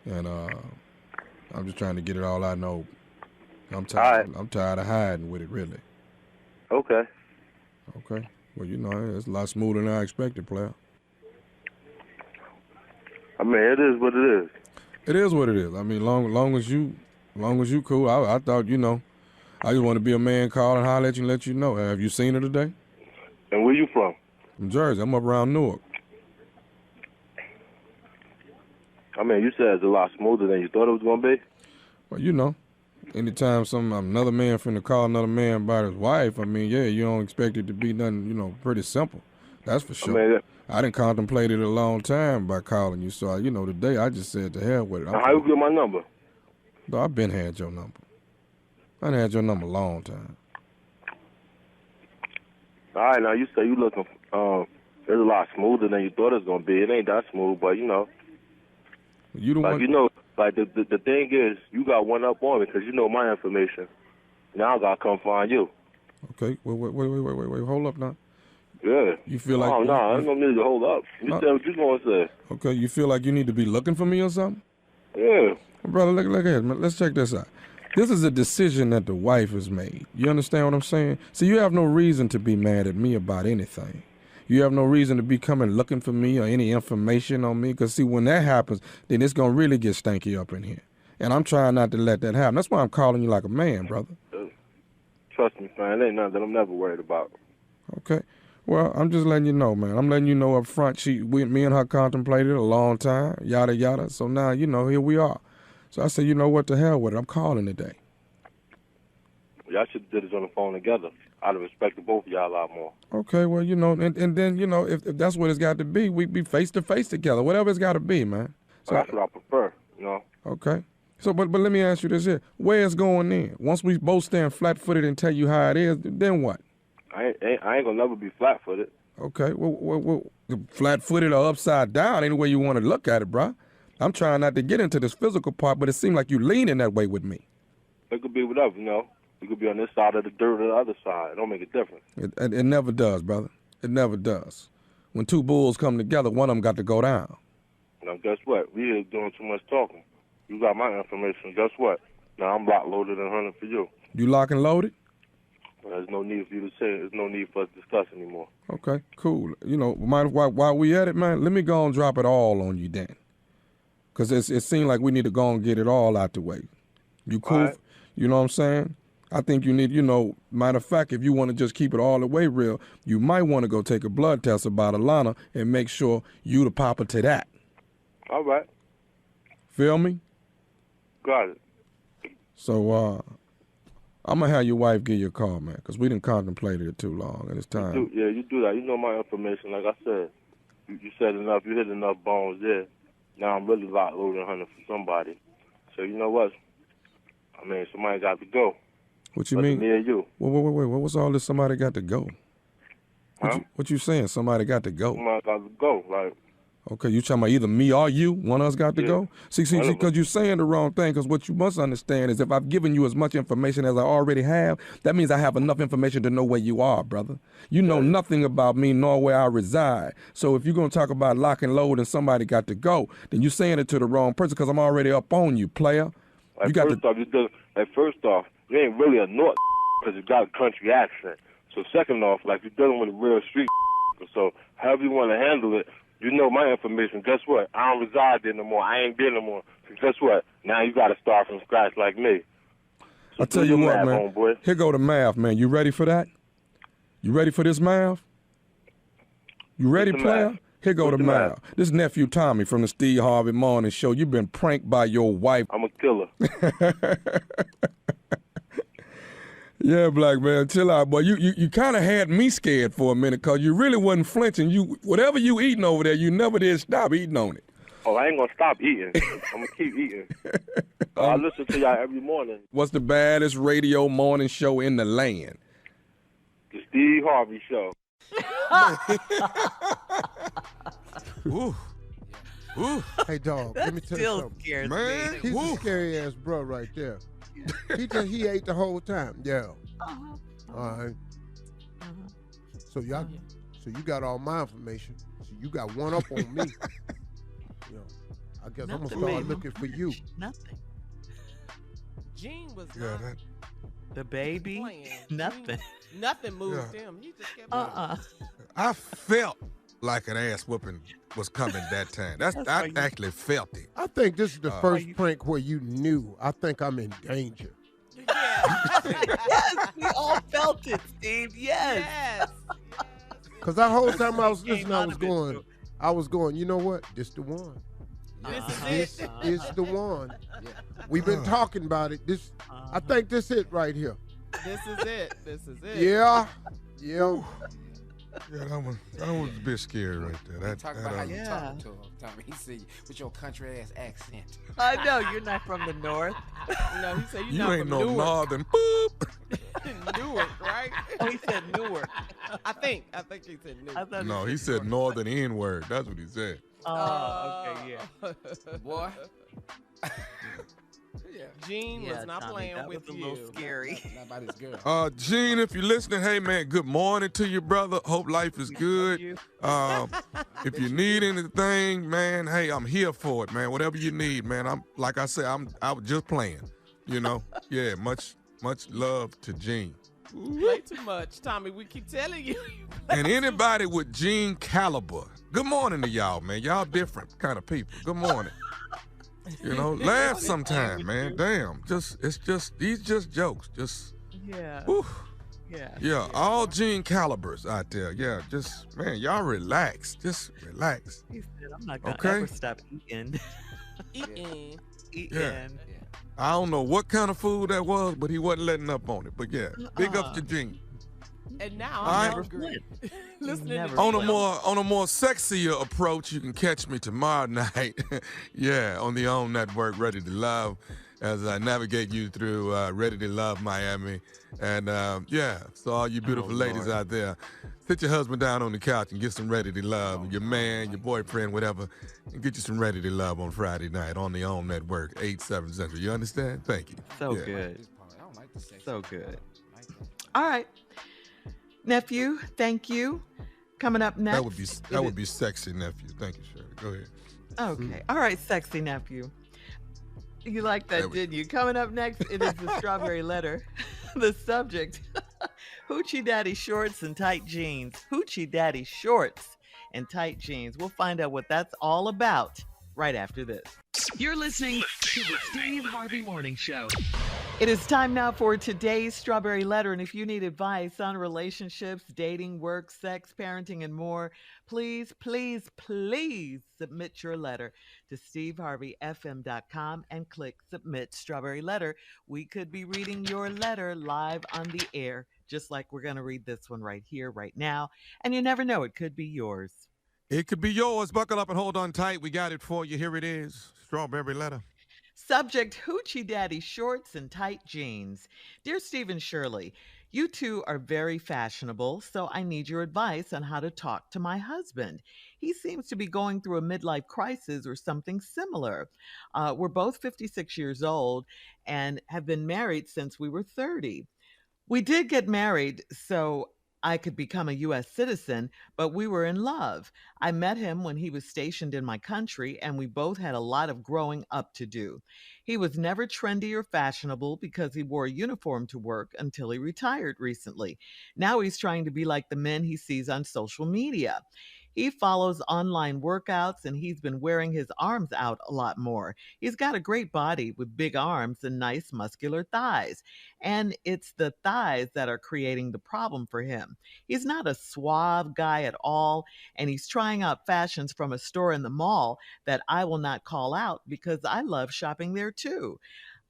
S11: and I'm just trying to get it all out know. I'm tired of hiding with it, really.
S7: Okay.
S11: Okay. Well, you know, it's a lot smoother than I expected, player.
S7: I mean, it is what it is.
S11: It is what it is. I mean, long as you cool. I thought, you know, I just want to be a man call and holler at you and let you know. Have you seen her today?
S7: And where you from?
S11: From Jersey. I'm up around Newark.
S7: I mean, you said it's a lot smoother than you thought it was going to be.
S11: Well, you know, anytime another man finna call another man about his wife, I mean, yeah, you don't expect it to be nothing, you know, pretty simple. That's for sure.
S7: I mean,
S11: I didn't contemplate it a long time by calling you, so, you know, today I just said to hell with it.
S7: How you get my number?
S11: No, I've been had your number. I done had your number a long time.
S7: All right, now you say you looking, it's a lot smoother than you thought it was going to be. It ain't that smooth, but, you know.
S11: You the one.
S7: You know, like the thing is, you got one up on me because you know my information. Now I got to come find you.
S11: Okay, wait, hold up now.
S7: Yeah.
S11: You feel like...
S7: Oh, no, I don't need to hold up. You say what you going to say.
S11: Okay, you feel like you need to be looking for me or something?
S7: Yeah.
S11: Brother, look ahead, man. Let's check this out. This is a decision that the wife has made. You understand what I'm saying? So you have no reason to be mad at me about anything. You have no reason to be coming looking for me or any information on me. Because, see, when that happens, then it's going to really get stanky up in here. And I'm trying not to let that happen. That's why I'm calling you like a man, brother.
S7: Trust me, man. It ain't nothing that I'm never worried about.
S11: Okay. Well, I'm just letting you know, man. I'm letting you know up front. Me and her contemplated a long time, yada, yada. So now, you know, here we are. So I said, you know what, the hell with it. I'm calling today.
S7: Y'all should have did this on the phone together. I'd have respected both of y'all a lot more.
S11: Okay, well, you know, and then, you know, if that's what it's got to be, we be face-to-face together, whatever it's got to be, man. So,
S7: that's what I prefer, you know.
S11: Okay. So, but let me ask you this here. Where it's going in? Once we both stand flat-footed and tell you how it is, then what?
S7: I ain't going to never be flat-footed.
S11: Okay, well, flat-footed or upside down, any way you want to look at it, bro. I'm trying not to get into this physical part, but it seems like you leaning that way with me.
S7: It could be whatever, you know. You could be on this side of the dirt or the other side. It don't make a difference.
S11: It never does, brother. It never does. When two bulls come together, one of them got to go down.
S7: Now, guess what? We here doing too much talking. You got my information. Guess what? Now, I'm locked, loaded, and hunting for you.
S11: You lock and loaded?
S7: Well, there's no need for you to say it. There's no need for us to discuss anymore.
S11: Okay, cool. You know, while we at it, man, let me go and drop it all on you then. Because it seems like we need to go and get it all out the way. You cool? Right. You know what I'm saying? I think you need, you know, matter of fact, if you want to just keep it all the way real, you might want to go take a blood test about Alana and make sure you the papa to that.
S7: All right.
S11: Feel me?
S7: Got it.
S11: So, I'm going to have your wife give you a call, man, because we didn't contemplate it too long, and it's time.
S7: You do that. You know my information. Like I said, you said enough. You hit enough bones there. Now I'm really locked, loaded, and hunting for somebody. So you know what? I mean, somebody got to go.
S11: What you mean?
S7: Me and you.
S11: Wait. What's all this somebody got to go?
S7: Huh?
S11: What you saying? Somebody got to go?
S7: Somebody got to go. Like.
S11: Okay, you talking about either me or you? One of us got to go? See, because you're saying the wrong thing, because what you must understand is if I've given you as much information as I already have, that means I have enough information to know where you are, brother. You know nothing about me nor where I reside. So if you're going to talk about lock and load and somebody got to go, then you're saying it to the wrong person because I'm already up on you, player.
S7: First off, you ain't really a North because you got a country accent. So second off, like you're dealing with a real street. So however you want to handle it, you know my information. Guess what? I don't reside there no more. I ain't there no more. So guess what? Now you got to start from scratch like me. So
S11: I'll tell you what,
S7: math,
S11: man.
S7: Homeboy.
S11: Here go the math, man. You ready for that? You ready for this math? You ready, player? Math? Here go the math. This nephew Tommy from the Steve Harvey Morning Show. You've been pranked by your wife.
S7: I'm a killer.
S11: Yeah, black man, chill out, boy. You kind of had me scared for a minute because you really wasn't flinching. Whatever you eating over there, you never did stop eating on it.
S7: Oh, I ain't going to stop eating. I'm going to keep eating. I listen to y'all every morning.
S11: What's the baddest radio morning show in the land?
S7: The Steve Harvey Show.
S1: Ooh. Ooh. Hey, dog, let me tell you something.
S4: Scares
S5: man.
S4: Me.
S1: He's a scary ass bro right there. He ate the whole time. Yeah. All right. So you got all my information. So you got one up on me. You know, I guess I'm gonna start looking for you.
S4: Nothing.
S8: Gene was
S4: the baby.
S8: Playing.
S4: Nothing.
S8: Nothing moved him. He just kept
S5: I felt like an ass whooping was coming that time. I actually felt it.
S1: I think this is the first prank where you knew. I think I'm in danger.
S8: Yeah,
S4: Yes, we all felt it, Steve. Yes.
S8: Yes.
S1: Because the whole time I was
S4: Came
S1: listening,
S4: out of it.
S1: I was going, you know what? This the one.
S8: This is
S1: This is the one.
S3: Yeah.
S1: We've been talking about it. I think this it right here.
S8: This is it. This is it.
S1: Yeah. Yeah.
S5: Yeah, that was a bit scary right there.
S3: Talk about how you talking to him, Tommy. He said with your country ass accent.
S4: I know you're not from the north.
S8: No, he said
S5: you
S8: not
S5: ain't
S8: from
S5: no
S8: Newark.
S5: northern boop.
S8: Newark, right?
S4: Oh, he said Newark.
S8: I think he said Newark.
S4: I thought
S5: No, he said northern N word. That's what he said.
S4: Oh, okay, yeah.
S3: Boy.
S8: Yeah. Gene was not
S4: Tommy,
S8: playing
S4: that
S8: with
S4: was
S8: you.
S4: a little scary.
S3: Not about his girl.
S5: Gene, if you're listening, hey man, good morning to you, brother. Hope life is good. If you need anything, man, hey, I'm here for it, man. Whatever you need, man. I was just playing. You know? Yeah, much love to Gene.
S8: You play too much, Tommy. We keep telling you.
S5: And anybody with Gene caliber, good morning to y'all, man. Y'all different kind of people. Good morning. You know, laugh sometime, man. Damn. These just jokes. Just
S4: Yeah.
S5: whew.
S4: Yeah.
S5: Yeah, all Gene calibers out there. Yeah, just man, y'all relax. Just relax.
S4: He said, I'm not gonna
S5: Okay.
S4: ever stop eating.
S8: Eating.
S5: Yeah. I don't know what kind of food that was, but he wasn't letting up on it. But yeah, big ups to Gene.
S8: And now
S5: All
S8: I'm
S5: right.
S8: hungry. Listening
S4: Never
S8: to
S5: On
S8: you.
S5: a more sexier approach, you can catch me tomorrow night. Yeah, on the OWN network, Ready to Love, as I navigate you through Ready to Love Miami. And yeah, so all you beautiful ladies out there, sit your husband down on the couch and get some Ready to Love. Your man, your boyfriend, whatever, and get you some Ready to Love on Friday night on the OWN network, 8/7 Central. You understand? Thank you.
S4: So
S5: Yeah.
S4: good.
S3: I don't like the sex.
S4: So good. All right. Nephew, thank you. Coming up next.
S5: That would be sexy, nephew. Thank you, Shirley. Go ahead.
S4: Okay. All right, sexy nephew. You like that, didn't you? Coming up next, it is the strawberry letter. The subject, Hoochie Daddy shorts and tight jeans. Hoochie Daddy shorts and tight jeans. We'll find out what that's all about right after this.
S2: You're listening to the Steve Harvey Morning Show.
S4: It is time now for today's Strawberry Letter. And if you need advice on relationships, dating, work, sex, parenting, and more, please, please, please submit your letter to steveharveyfm.com and click Submit Strawberry Letter. We could be reading your letter live on the air, just like we're going to read this one right here, right now. And you never know, it could be yours.
S5: It could be yours. Buckle up and hold on tight. We got it for you. Here it is. Strawberry letter.
S4: Subject, Hoochie Daddy shorts and tight jeans. Dear Steve and Shirley, you two are very fashionable, so I need your advice on how to talk to my husband. He seems to be going through a midlife crisis or something similar. We're both 56 years old and have been married since we were 30. We did get married so I could become a U.S. citizen, but we were in love. I met him when he was stationed in my country, and we both had a lot of growing up to do. He was never trendy or fashionable because he wore a uniform to work until he retired recently. Now he's trying to be like the men he sees on social media. He follows online workouts and he's been wearing his arms out a lot more. He's got a great body with big arms and nice muscular thighs. And it's the thighs that are creating the problem for him. He's not a suave guy at all, and he's trying out fashions from a store in the mall that I will not call out because I love shopping there too.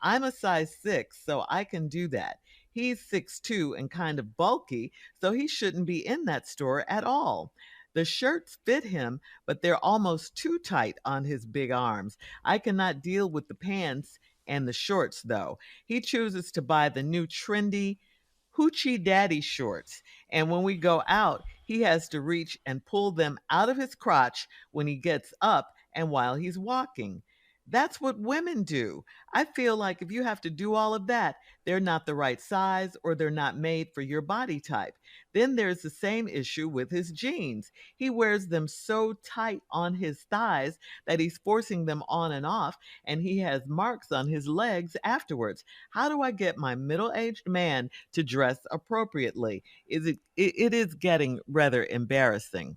S4: I'm a size 6, so I can do that. He's 6'2" and kind of bulky, so he shouldn't be in that store at all. The shirts fit him, but they're almost too tight on his big arms. I cannot deal with the pants and the shorts, though. He chooses to buy the new trendy Hoochie Daddy shorts, and when we go out, he has to reach and pull them out of his crotch when he gets up and while he's walking. That's what women do. I feel like if you have to do all of that, they're not the right size or they're not made for your body type. Then there's the same issue with his jeans. He wears them so tight on his thighs that he's forcing them on and off, and he has marks on his legs afterwards. How do I get my middle-aged man to dress appropriately? It is getting rather embarrassing.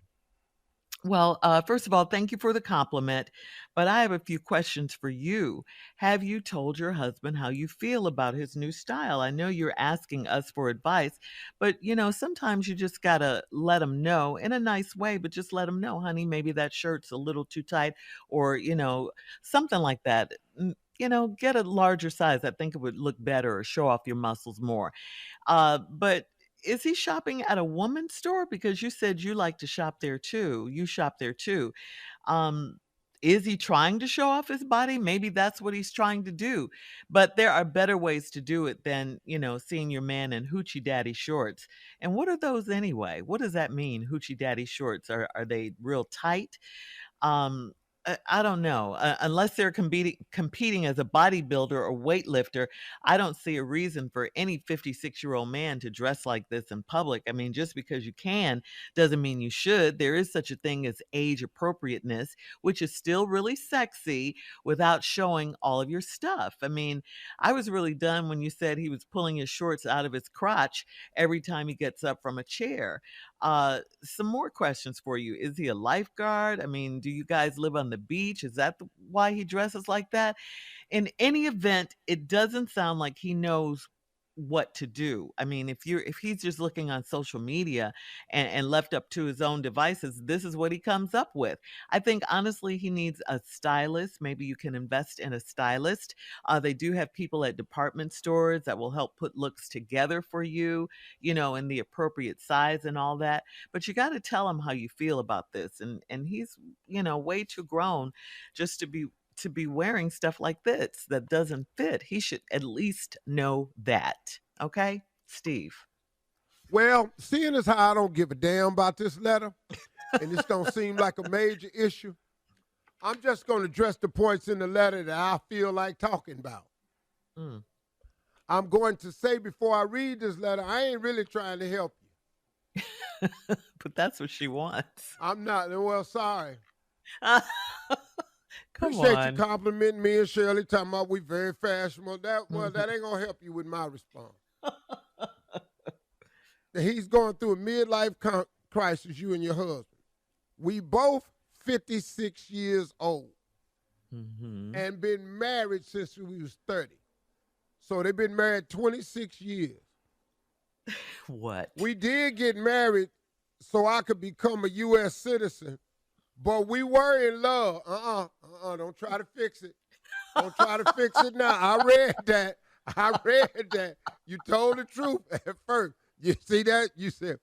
S4: Well, first of all, thank you for the compliment, but I have a few questions for you. Have you told your husband how you feel about his new style? I know you're asking us for advice, but sometimes you just gotta let him know in a nice way, but just let him know, honey, maybe that shirt's a little too tight, or something like that. Get a larger size. I think it would look better or show off your muscles more. But is he shopping at a woman's store? Because you said you like to shop there too. You shop there too. Um, is he trying to show off his body? Maybe that's what he's trying to do. But there are better ways to do it than, seeing your man in hoochie daddy shorts. And what are those anyway? What does that mean, hoochie daddy shorts? Are they real tight? Um, I don't know. Unless they're competing as a bodybuilder or weightlifter, I don't see a reason for any 56-year-old man to dress like this in public. I mean, just because you can doesn't mean you should. There is such a thing as age appropriateness, which is still really sexy without showing all of your stuff. I mean, I was really done when you said he was pulling his shorts out of his crotch every time he gets up from a chair. Some more questions for you. Is he a lifeguard? I mean, do you guys live on the beach? Is that why he dresses like that? In any event, it doesn't sound like he knows what to do. I mean, if he's just looking on social media and left up to his own devices, this is what he comes up with. I think honestly he needs a stylist. Maybe you can invest in a stylist. They do have people at department stores that will help put looks together for you, in the appropriate size and all that. But you got to tell him how you feel about this. And he's, way too grown just to be wearing stuff like this that doesn't fit. He should at least know that. Okay, Steve.
S1: Well, seeing as how I don't give a damn about this letter, and this don't seem like a major issue, I'm just going to address the points in the letter that I feel like talking about.
S4: Mm.
S1: I'm going to say before I read this letter, I ain't really trying to help you.
S4: But that's what she wants.
S1: I'm not. Well, sorry.
S4: Come
S1: Appreciate
S4: on.
S1: you complimenting me and Shirley, talking about we very fashionable. That ain't gonna help you with my response. He's going through a midlife crisis, you and your husband. We both 56 years old and been married since we was 30. So they've been married 26 years.
S4: What?
S1: We did get married so I could become a U.S. citizen. But we were in love. Don't try to fix it. Don't try to fix it now. I read that. You told the truth at first. You see that? You said,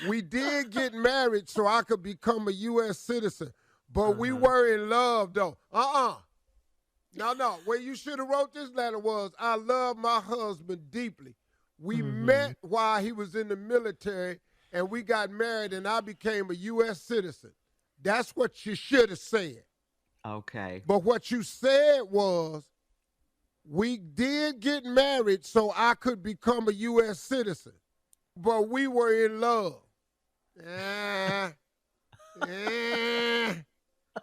S1: we did get married so I could become a U.S. citizen. But we were in love, though. No. Where you should have wrote this letter was, I love my husband deeply. We met while he was in the military, and we got married, and I became a U.S. citizen. That's what you should have said.
S4: Okay.
S1: But what you said was, we did get married so I could become a U.S. citizen, but we were in love.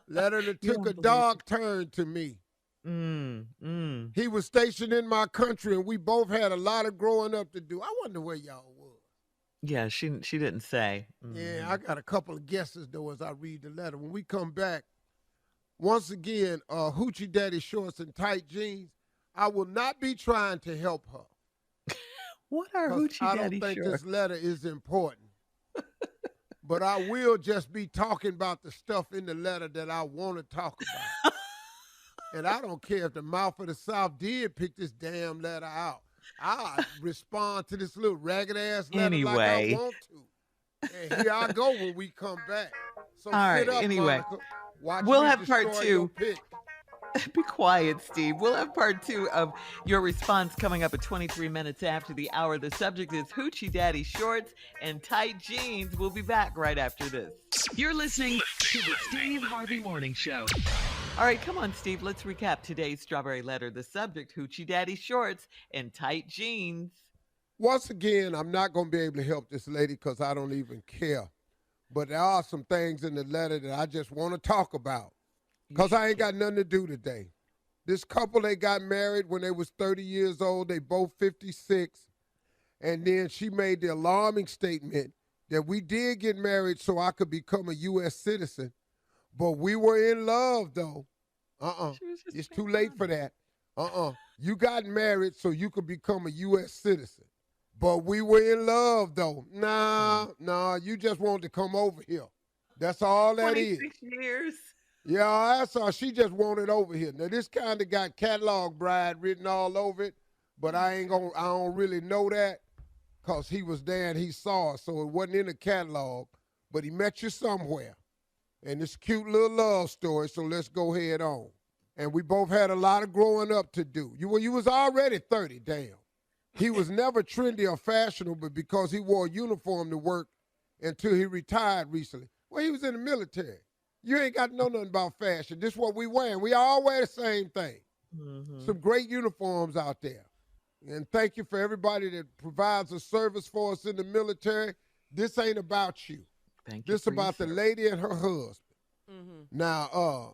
S1: Letter that took a dark turn to me. He was stationed in my country, and we both had a lot of growing up to do. I wonder where y'all was.
S4: Yeah, she didn't say.
S1: Yeah, I got a couple of guesses, though, as I read the letter. When we come back, once again, hoochie daddy shorts and tight jeans, I will not be trying to help her.
S4: What are hoochie
S1: I
S4: daddy
S1: don't think
S4: shorts?
S1: this letter is important. But I will just be talking about the stuff in the letter that I want to talk about. And I don't care if the mouth of the South did pick this damn letter out. I'll respond to this little ragged-ass letter like I want to. And here I go when we come back. So
S4: all
S1: sit
S4: right,
S1: up,
S4: anyway.
S1: Monica. Watch
S4: We'll
S1: me
S4: have part
S1: destroy
S4: 2.
S1: your pick.
S4: Be quiet, Steve. We'll have part 2 of your response coming up at 23 minutes after the hour. The subject is hoochie daddy shorts and tight jeans. We'll be back right after this.
S2: You're listening to the Steve Harvey Morning Show.
S4: All right, come on, Steve. Let's recap today's Strawberry Letter. The subject, hoochie daddy shorts and tight jeans.
S1: Once again, I'm not going to be able to help this lady because I don't even care. But there are some things in the letter that I just want to talk about because I ain't got nothing to do today. This couple, they got married when they was 30 years old. They both 56. And then she made the alarming statement, that we did get married so I could become a U.S. citizen, but we were in love, though. It's too late for that. You got married so you could become a U.S. citizen, but we were in love, though. Nah, you just wanted to come over here. That's all that is.
S4: 26 years.
S1: Yeah, that's all. She just wanted over here. Now, this kind of got catalog bride written all over it, but I don't really know that because he was there and he saw it, so it wasn't in the catalog, but he met you somewhere. And it's a cute little love story, so let's go head on. And we both had a lot of growing up to do. You was already 30, damn. He was never trendy or fashionable because he wore a uniform to work until he retired recently. Well, he was in the military. You ain't got to know nothing about fashion. This is what we wearing. We all wear the same thing. Mm-hmm. Some great uniforms out there. And thank you for everybody that provides a service for us in the military. This ain't about you. This about the lady and her husband. Mm-hmm.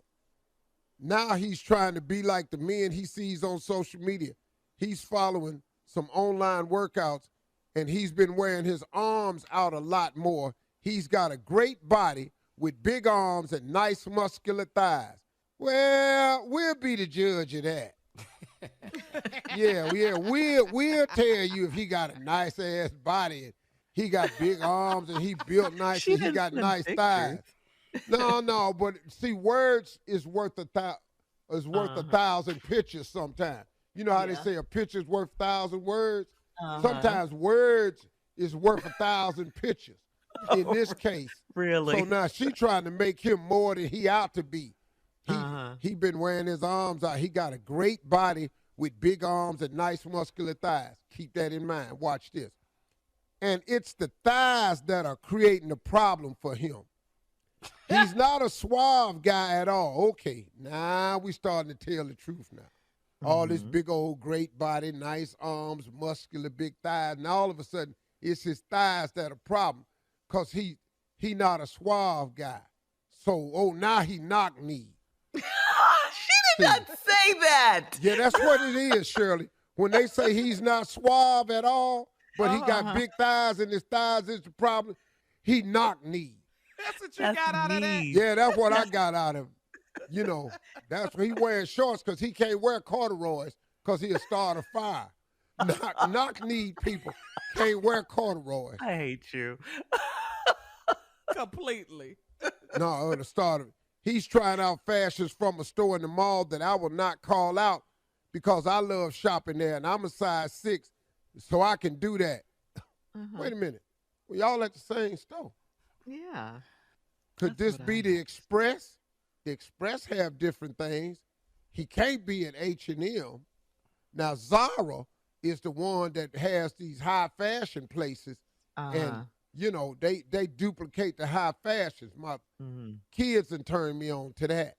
S1: Now he's trying to be like the men he sees on social media. He's following some online workouts, and he's been wearing his arms out a lot more. He's got a great body with big arms and nice muscular thighs. Well, we'll be the judge of that. yeah, we'll tell you if he got a nice ass body and he got big arms and he built nice and he got nice thighs. No, but see, words is worth a thousand pictures sometimes. You know how they say a picture's worth 1,000 words? Sometimes words is worth 1,000 pictures. In this case.
S4: Really?
S1: So now she trying to make him more than he ought to be. He been wearing his arms out. He got a great body with big arms and nice muscular thighs. Keep that in mind. Watch this. And it's the thighs that are creating the problem for him. He's not a suave guy at all. Okay, now we starting to tell the truth now. All this big old great body, nice arms, muscular big thighs, and all of a sudden it's his thighs that are a problem because he not a suave guy. So, now he knock-kneed.
S4: She did not say that.
S1: Yeah, that's what it is, Shirley. When they say he's not suave at all, but he got big thighs and his thighs is the problem, he knock-kneed.
S8: That's what you got out of that?
S1: Yeah, that's what I got out of it. That's why he wearing shorts because he can't wear corduroys because he'll start a fire. Knock-kneed people can't wear corduroys.
S4: I hate you.
S8: Completely.
S1: No, it'll start. He's trying out fashions from a store in the mall that I will not call out because I love shopping there, and I'm a size 6, so I can do that. Wait a minute. Well, y'all at the same store.
S4: Yeah.
S1: Could this be the Express? The Express have different things. He can't be at H&M. Now, Zara is the one that has these high fashion places, and they duplicate the high fashions. My kids and turn me on to that.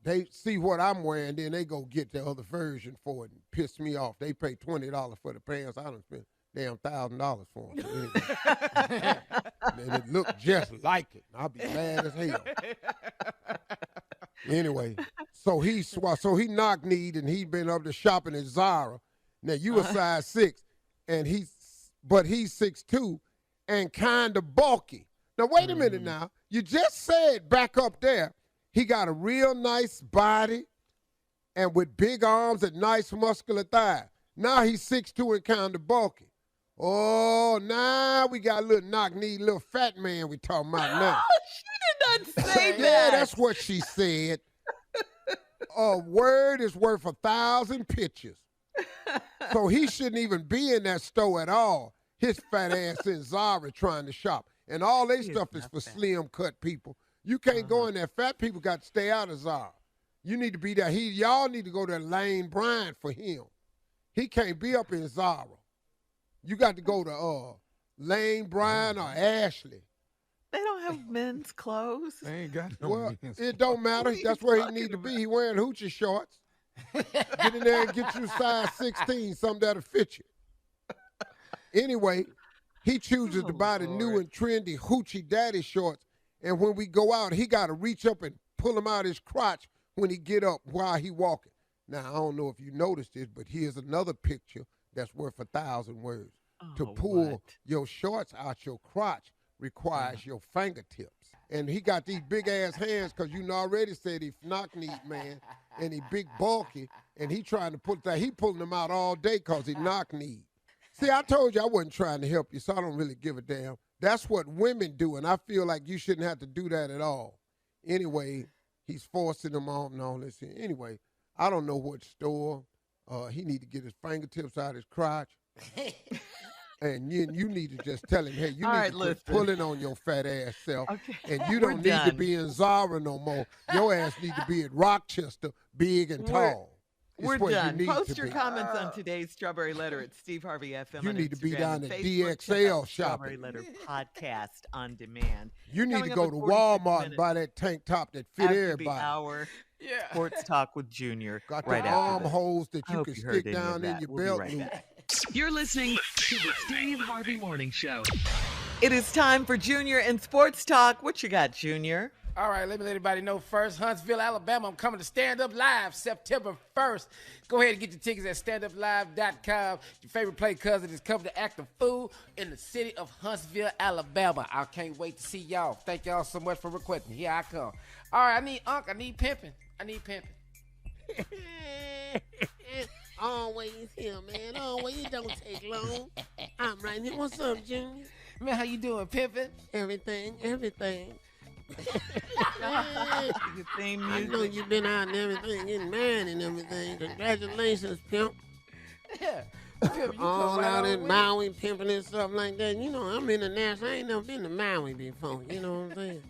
S1: They see what I'm wearing, then they go get the other version for it and piss me off. They pay $20 for the pants. I don't spend damn $1,000 for them. So anyway. And it look just like it. I'll be mad as hell. Anyway, so he knock-kneed and he been up to shopping at Zara. Now you a size 6, and he's 6'2" and kind of bulky. Now wait a minute now. You just said back up there, he got a real nice body and with big arms and nice muscular thighs. Now he's 6'2" and kind of bulky. Oh, now we got a little knock-kneed, little fat man we talking about now.
S4: She did not say that.
S1: Yeah, that's what she said. A word is worth 1,000 pictures. So he shouldn't even be in that store at all. His fat ass in Zara trying to shop. And all their stuff is for slim cut people. You can't go in there. Fat people got to stay out of Zara. You need to be there. Y'all need to go to Lane Bryant for him. He can't be up in Zara. You got to go to Lane Bryant or Ashley.
S4: They don't have men's clothes.
S5: They ain't got no men's
S1: It don't matter. That's where he need to be. He wearing hoochie shorts. Get in there and get you size 16, something that'll fit you. Anyway, he chooses to buy the new and trendy hoochie daddy shorts. And when we go out, he got to reach up and pull him out his crotch when he get up while he walking. Now, I don't know if you noticed this, but here's another picture that's worth 1,000 words. to pull your shorts out your crotch requires your fingertips. And he got these big-ass hands because you already said he knock-kneed, man, and he big bulky, and he trying to put that. He pulling them out all day because he knock-kneed. See, I told you I wasn't trying to help you, so I don't really give a damn. That's what women do, and I feel like you shouldn't have to do that at all. Anyway, he's forcing them on and all this. Anyway, I don't know what store. He need to get his fingertips out his crotch. And you need to just tell him, hey, you need to quit pulling on your fat ass self. Okay. And you don't need to be in Zara no more. Your ass need to be at Rochester, big and tall.
S4: We're done. Post your comments on today's Strawberry Letter at Steve Harvey FM.
S1: You need to be down at DXL shopping.
S4: Strawberry Letter podcast on demand.
S1: You need to go to Walmart and buy that tank top that fit everybody.
S4: Hour. Sports Talk with Junior.
S1: Got the armholes that you can stick down in your belt loop.
S2: You're listening to the Steve Harvey Morning Show.
S4: It is time for Junior and Sports Talk. What you got, Junior?
S3: All right, let me let everybody know first. Huntsville, Alabama, I'm coming to Stand Up Live September 1st. Go ahead and get your tickets at standuplive.com. Your favorite play cousin is coming to act a fool in the city of Huntsville, Alabama. I can't wait to see y'all. Thank y'all so much for requesting. Here I come. All right, I need Pimpin.
S12: Always here, man. Always. It don't take long. I'm right here. What's up, Junior?
S3: Man, how you doing, Pimpin?
S12: Everything.
S4: Theme
S12: I know you've been out and everything, getting married and everything. Congratulations, Pimp.
S3: Yeah. Pimp, you
S12: all out in Maui, pimping and stuff like that. You know, I'm international. I ain't never been to Maui before. You know what I'm saying?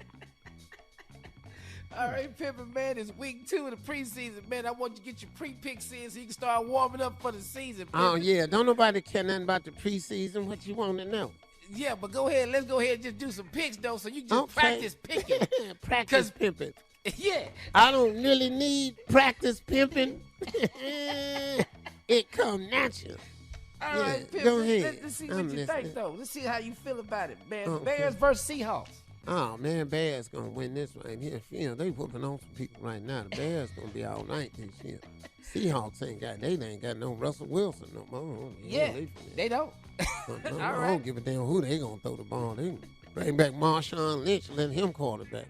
S3: All right, Pimpin', man, it's week 2 of the preseason, man. I want you to get your pre-picks in so you can start warming up for the season, Pimpin'.
S12: Oh, yeah. Don't nobody care nothing about the preseason. What you want to know?
S3: Yeah, but go ahead. Let's go ahead and just do some picks, though, so you just practice picking.
S12: Practice pimping.
S3: Yeah.
S12: I don't really need practice pimping. It come natural.
S3: All right, Pimpin',
S12: go ahead.
S3: Let's see what you think, though. Let's see how you feel about it, man. Okay. Bears versus Seahawks.
S12: Oh, man, Bears going to win this right here. They whooping on some people right now. The Bears going to be all night this year. Seahawks ain't got no Russell Wilson no more.
S3: Yeah, they don't.
S12: I don't give a damn who they going to throw the ball. They bring back Marshawn Lynch and let him quarterback.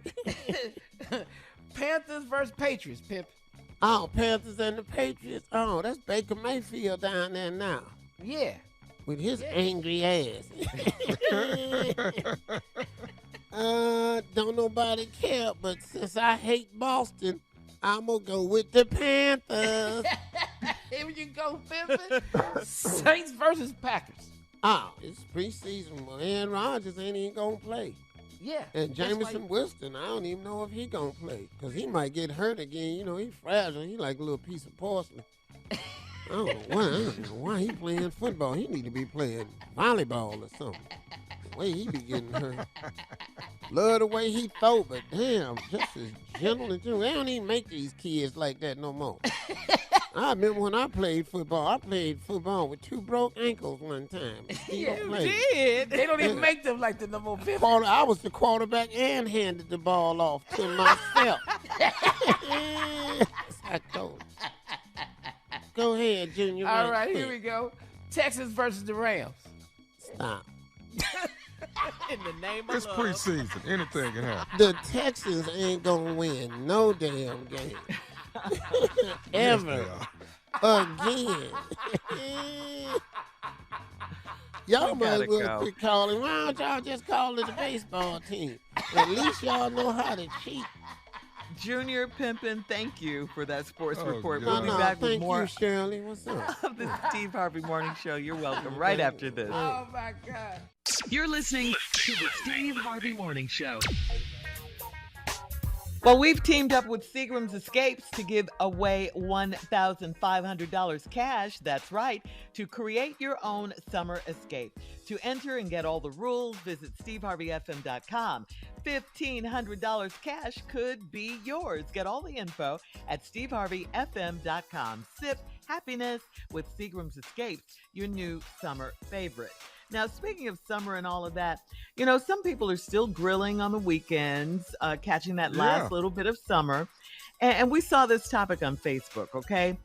S3: Panthers versus Patriots, Pip.
S12: Oh, Panthers and the Patriots. Oh, that's Baker Mayfield down there now.
S3: Yeah.
S12: With his angry ass. Don't nobody care, but since I hate Boston, I'm going to go with the Panthers.
S3: Here you go, Pimpin'. Saints versus Packers.
S12: Oh, it's preseason. Well, Aaron Rodgers ain't even going to play.
S3: Yeah.
S12: And Jameson Winston, I don't even know if he going to play because he might get hurt again. You know, he's fragile. He like a little piece of porcelain. I don't know why he playing football. He need to be playing volleyball or something. The way he be getting hurt. Love the way he throw, but damn, just as gentle and gentle. They don't even make these kids like that no more. I remember when I played football with 2 broke ankles one time.
S3: You did? They don't even make them like the no more.
S12: I was the quarterback and handed the ball off to myself. I told you. Go ahead, Junior.
S3: All right, here we go. Texans versus the Rams.
S12: Stop.
S4: In the name of
S5: It's
S4: love.
S5: preseason. Anything can happen.
S12: The Texans ain't gonna win no damn game. Ever. Again. Y'all might as well quit calling. Why don't y'all just call it a baseball team? At least y'all know how to cheat.
S4: Junior, Pimpin', thank you for that sports report.
S12: God.
S4: We'll be back with
S12: Thank
S4: more
S12: you, Shirley. What's up?
S4: of the Steve Harvey Morning Show. You're welcome. Right after this.
S3: Oh, my God.
S2: You're listening to the Steve Harvey Morning Show.
S4: Well, we've teamed up with Seagram's Escapes to give away $1,500 cash. That's right, to create your own summer escape. To enter and get all the rules, visit steveharveyfm.com. $1,500 cash could be yours. Get all the info at steveharveyfm.com. Sip happiness with Seagram's Escapes, your new summer favorite. Now, speaking of summer and all of that, you know, some people are still grilling on the weekends, catching that last little bit of summer. And we saw this topic on Facebook, okay?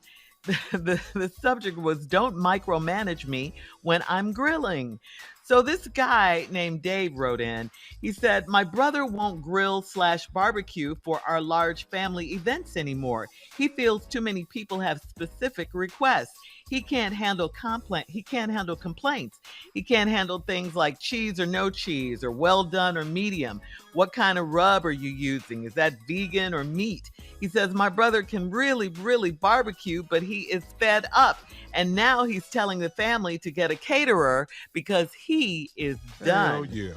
S4: the subject was "Don't micromanage me when I'm grilling." So this guy named Dave wrote in. He said, "My brother won't grill/barbecue for our large family events anymore. He feels too many people have specific requests. He can't handle complaints. He can't handle complaints. He can't handle things like cheese or no cheese, or well done or medium. What kind of rub are you using? Is that vegan or meat?" He says, "My brother can really, really barbecue, but he is fed up. And now he's telling the family to get a caterer because he is done."
S5: Hell yeah.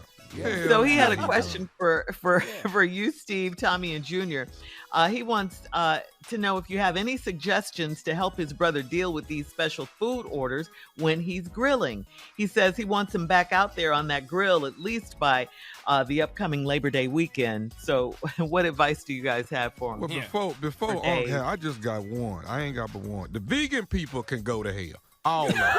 S4: So he had a question for you, Steve, Tommy, and Junior. He wants to know if you have any suggestions to help his brother deal with these special food orders when he's grilling. He says he wants him back out there on that grill at least by the upcoming Labor Day weekend. So what advice do you guys have for him?
S5: Well, before I just got one. I ain't got but one. The vegan people can go to hell. All of them.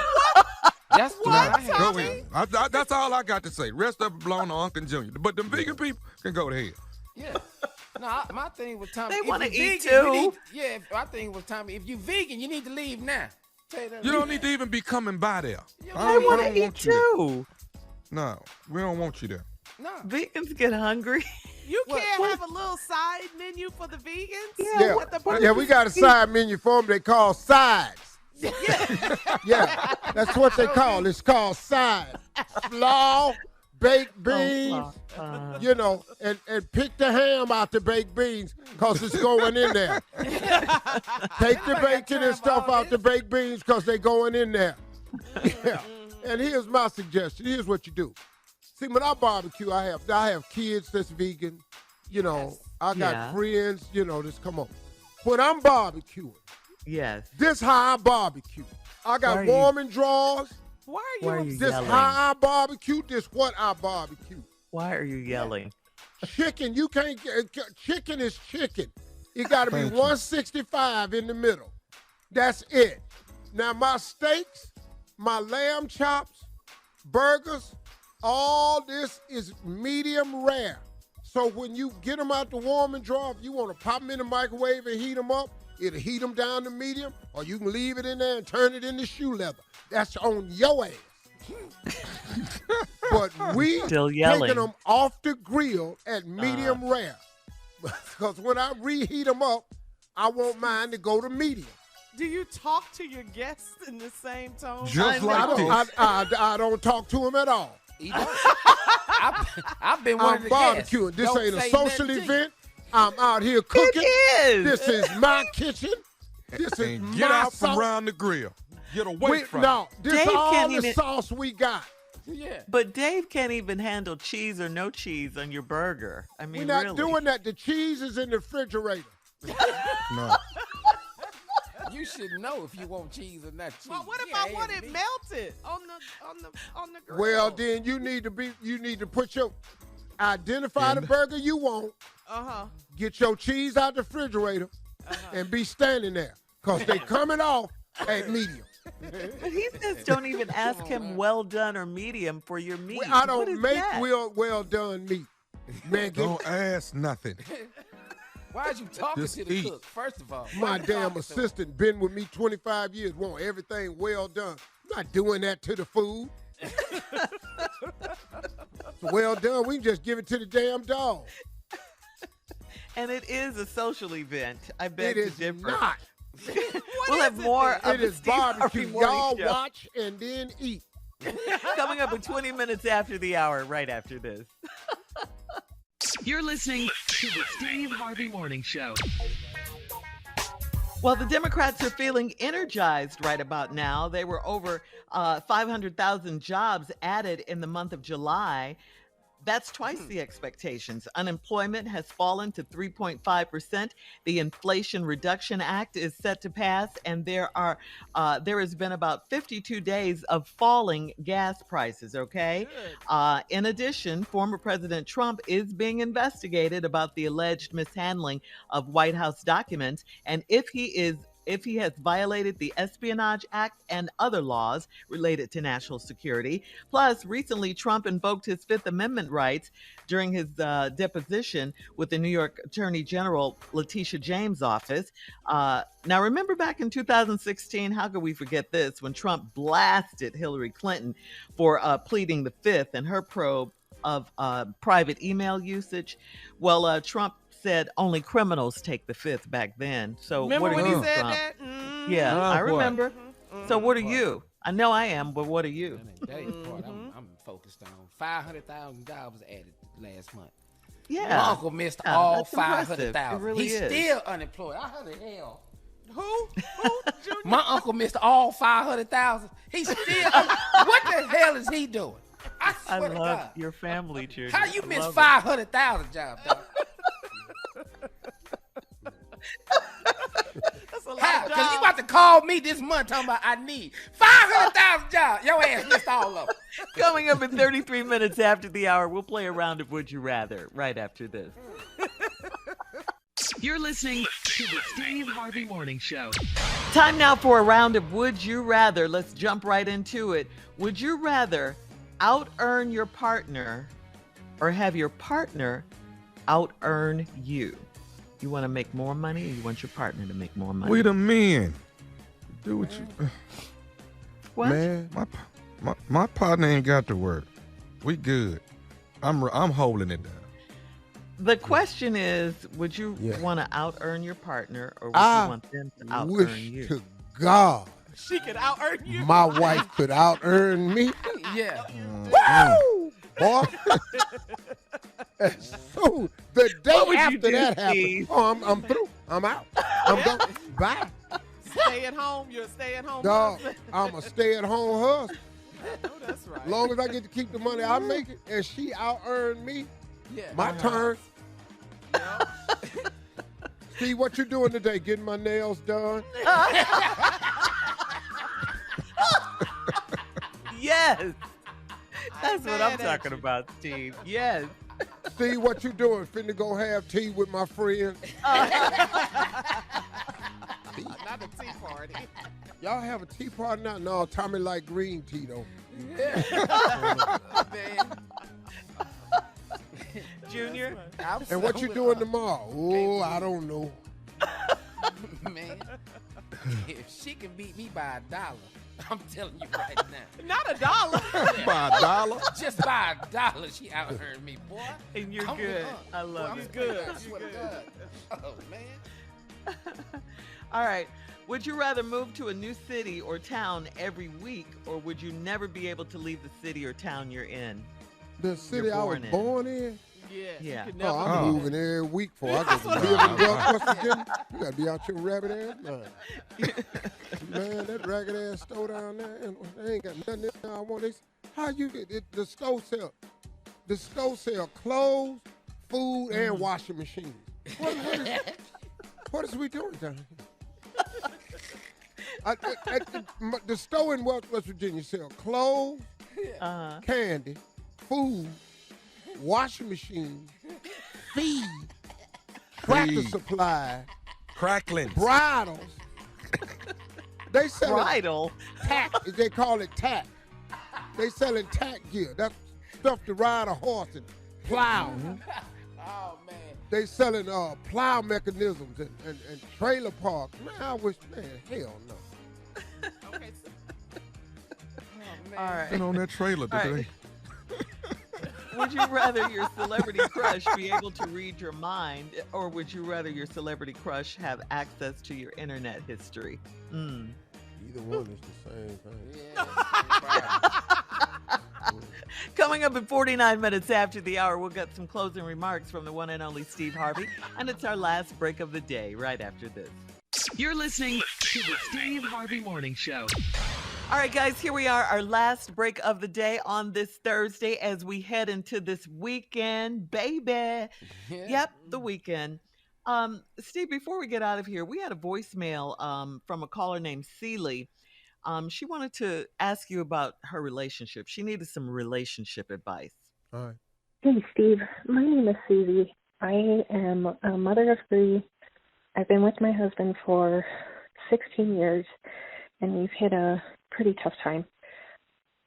S3: That's what
S5: Go ahead. That's all I got to say. Rest of it belong to Uncle Junior. But the vegan people can go to hell.
S3: Yeah. No, my thing with Tommy.
S4: They want to eat
S3: vegan,
S4: too.
S3: My thing with Tommy, if you vegan, you need to leave now.
S5: You don't need to even be coming by there.
S4: They want to eat too.
S5: No, we don't want you there.
S3: No.
S4: Vegans get hungry.
S8: You can't have a little side menu for the vegans?
S12: Yeah, we got a side menu for them they call sides. Yeah, that's what they call. It's called sides. Slaw, baked beans, and pick the ham out the baked beans because it's going in there. Take the bacon and stuff out the baked beans because they're going in there. Yeah. And here's my suggestion. Here's what you do. See, when I barbecue, I have kids that's vegan. I got friends, just come on. When I'm barbecuing, this how I barbecue. I got warming drawers.
S8: Why are you
S4: yelling?
S12: This how I barbecue. This what I barbecue.
S4: Why are you yelling?
S12: Chicken, you can't get chicken is chicken. It got to be 165 in the middle. That's it. Now my steaks, my lamb chops, burgers, all this is medium rare. So when you get them out the warming drawer, if you want to pop them in the microwave and heat them up, it'll heat them down to medium, or you can leave it in there and turn it into shoe leather. That's on your ass. But we taking them off the grill at medium rare. Because when I reheat them up, I want mine to go to medium.
S8: Do you talk to your guests in the same tone?
S5: Just like this.
S12: I don't talk to them at all.
S3: I've been one of the guests.
S12: I'm barbecuing. This ain't a social event. I'm out here cooking.
S4: It is.
S12: This is my kitchen. This is
S5: And
S12: my
S5: get out
S12: sauce.
S5: from around the grill. Get away from it.
S12: No, this
S4: Dave
S12: all
S4: can't
S12: the
S4: even-
S12: sauce we got.
S3: Yeah.
S4: But Dave can't even handle cheese or no cheese on your burger. I mean,
S12: We're not
S4: really.
S12: doing that. The cheese is in the refrigerator.
S5: No.
S3: You should know if you want cheese or not cheese.
S8: Well, what if I want it melted on the grill?
S12: Well, then you need to put your identify the burger you want. Get your cheese out the refrigerator and be standing there because they coming off at medium.
S4: But he says don't even ask him well done or medium for your meat.
S12: I
S4: What
S12: don't
S4: is
S12: make
S4: that?
S12: well done meat. Man,
S5: Don't ask nothing.
S3: Why are you talking
S5: Just
S3: to the
S5: eat.
S3: cook, first of all?
S12: my damn assistant been with me 25 years, want everything well done. I'm not doing that to the food. It's well done. We can just give it to the damn dog.
S4: And it is a social event. I
S12: It
S4: beg
S12: is
S4: to differ.
S12: not.
S4: We'll have more of
S12: It
S4: the
S12: is
S4: Steve Harvey
S12: barbecue.
S4: Morning
S12: Y'all
S4: Show
S12: watch and then eat.
S4: coming up in 20 minutes after the hour, right after this.
S2: You're listening to the Steve Harvey Morning Show.
S4: Well, the Democrats are feeling energized right about now. There were over 500,000 jobs added in the month of July. That's twice the expectations. Unemployment has fallen to 3.5%. The Inflation Reduction Act is set to pass, and there has been about 52 days of falling gas prices, okay? In addition, former President Trump is being investigated about the alleged mishandling of White House documents, and if he is if he has violated the Espionage Act and other laws related to national security. Plus, recently, Trump invoked his Fifth Amendment rights during his deposition with the New York Attorney General Letitia James' office. Now, remember back in 2016, how could we forget this, when Trump blasted Hillary Clinton for pleading the Fifth and her probe of private email usage? Well, Trump said only criminals take the Fifth back then. So
S8: Remember
S4: what are
S8: when
S4: you,
S8: he said
S4: Trump?
S8: that?
S4: Yeah, I
S5: what?
S4: remember. So what are you? I know I am, but what are you?
S3: And the day part, I'm focused on $500,000 added last month.
S4: Yeah.
S3: My uncle missed
S4: Yeah,
S3: all
S4: that's impressive. It
S3: 500,000.
S4: really
S3: He's
S4: is.
S3: still unemployed. I heard the hell.
S8: Who? Junior?
S3: My uncle missed all 500,000. He's still. What the hell is he doing? I
S4: I
S3: swear to
S4: love
S3: God.
S4: your family, Junior.
S3: How you
S4: I
S3: miss
S4: love it.
S3: 500,000 jobs, dog?
S8: That's a lot
S3: How?
S8: of
S3: Because you
S8: jobs.
S3: about to call me this month talking about I need 500,000 jobs. Your ass missed all of them.
S4: Coming up in 33 minutes after the hour, we'll play a round of Would You Rather right after this.
S2: You're listening to the Steve Harvey Morning Show.
S4: Time now for a round of Would You Rather. Let's jump right into it. Would you rather out-earn your partner or have your partner out-earn you? You want to make more money, or you want your partner to make more money?
S5: We the men. Do what you.
S4: What?
S1: Man,
S5: My partner ain't got to work. We good. I'm holding it down.
S4: The question is, would you
S1: Yeah.
S4: want to out-earn your partner, or would
S12: I
S4: you want them to out-earn
S12: wish
S4: you?
S12: to God
S8: She could out-earn you.
S12: my wife could out-earn me.
S3: Yeah.
S12: Woo! Boy. So the day
S4: What would you
S12: after
S4: do,
S12: that happened,
S4: Steve?
S12: I'm through. I'm out. I'm going. Bye.
S8: Stay at home. You're a stay-at-home
S12: Dog,
S8: husband.
S12: I'm a stay-at-home husband.
S8: Oh, that's right.
S12: As long as I get to keep the money, I make it. And she out-earned me.
S3: Yeah.
S12: My turn. See what you doing today? Getting my nails done?
S4: Yes. That's what I'm
S8: mad at
S4: talking
S8: you.
S4: about, Steve. Yes.
S12: See what you doing? Finna go have tea with my friends?
S8: Not a tea party.
S12: Y'all have a tea party now? No, Tommy like green tea though.
S3: Man.
S4: Junior?
S3: I'm
S12: And what
S3: so
S12: you
S3: with
S12: doing
S3: her.
S12: tomorrow? Oh, I don't know.
S3: Man, if she can beat me by $1, I'm telling you right now.
S8: Not $1.
S5: By $1.
S3: Just by $1, she out-earned me, boy.
S4: And you're
S3: I'm with
S4: good.
S3: her.
S4: I love
S3: Boy, I'm
S4: it.
S3: good. I swear to God. Oh, man.
S4: All right. Would you rather move to a new city or town every week, or would you never be able to leave the city or town you're in?
S12: The city I was
S4: born in.
S12: born in?
S8: Yes,
S4: Yeah.
S8: you could
S12: Oh,
S8: never
S12: I'm
S5: Oh.
S12: moving every week before I
S8: That's
S12: go to
S8: what
S12: live
S8: I'm
S12: in Gulf, West Virginia. You gotta be out your rabbit ass mind. Man, that ragged ass store down there, and they ain't got nothing in there I want. How you get it? The store sell clothes, food, and washing machines. What is we doing down here? The store in West Virginia sell clothes, candy, food, washing machine, feed, tractor supply,
S5: Crackling.
S12: bridles. They sell
S4: Bridal.
S12: tack. They call it tack. They selling tack gear. That's stuff to ride a horse and plow.
S3: Oh, man.
S12: They selling plow mechanisms and trailer parks. Man, I wish, man, hell no.
S8: Okay.
S4: All right.
S5: Been on that trailer
S4: All
S5: today.
S4: right. Would you rather your celebrity crush be able to read your mind, or would you rather your celebrity crush have access to your internet history?
S12: Either one is the same thing.
S3: Yeah.
S4: Coming up in 49 minutes after the hour, we'll get some closing remarks from the one and only Steve Harvey, and it's our last break of the day right after this.
S2: You're listening to the Steve Harvey Morning Show.
S4: All right, guys, here we are, our last break of the day on this Thursday as we head into this weekend, baby. Yep, the weekend. Steve, before we get out of here, we had a voicemail from a caller named Celie. She wanted to ask you about her relationship. She needed some relationship advice.
S12: All right.
S13: Hey, Steve. My name is Susie. I am a mother of 3. I've been with my husband for 16 years, and we've hit a pretty tough time.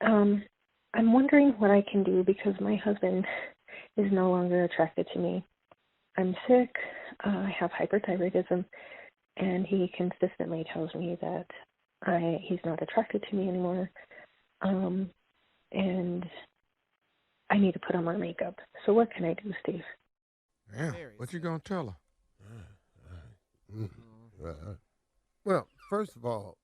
S13: I'm wondering what I can do because my husband is no longer attracted to me. I'm sick. I have hyperthyroidism, and he consistently tells me that he's not attracted to me anymore, and I need to put on my makeup. So what can I do, Steve?
S5: Yeah, what you gonna tell her?
S1: Well, first of all,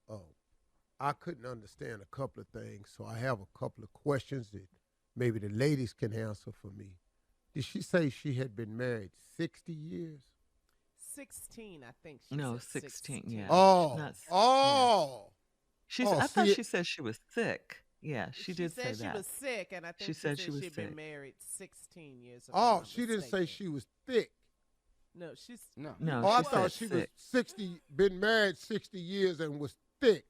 S1: I couldn't understand a couple of things, so I have a couple of questions that maybe the ladies can answer for me. Did she say she had been married 60 years?
S8: 16, I think. She
S4: No,
S8: said
S4: 16. Yeah.
S1: Oh,
S4: Not,
S1: oh.
S4: I thought she said she was sick. Yeah, she did say
S8: said
S4: that.
S8: she was sick, and I think
S4: she said she was
S8: she'd
S4: sick.
S8: been married 16 years.
S1: Oh, she didn't say she was thick.
S8: No, she's
S4: No.
S1: Oh, I
S4: she
S1: thought
S4: said
S1: she was 60, been married 60 years and was thick.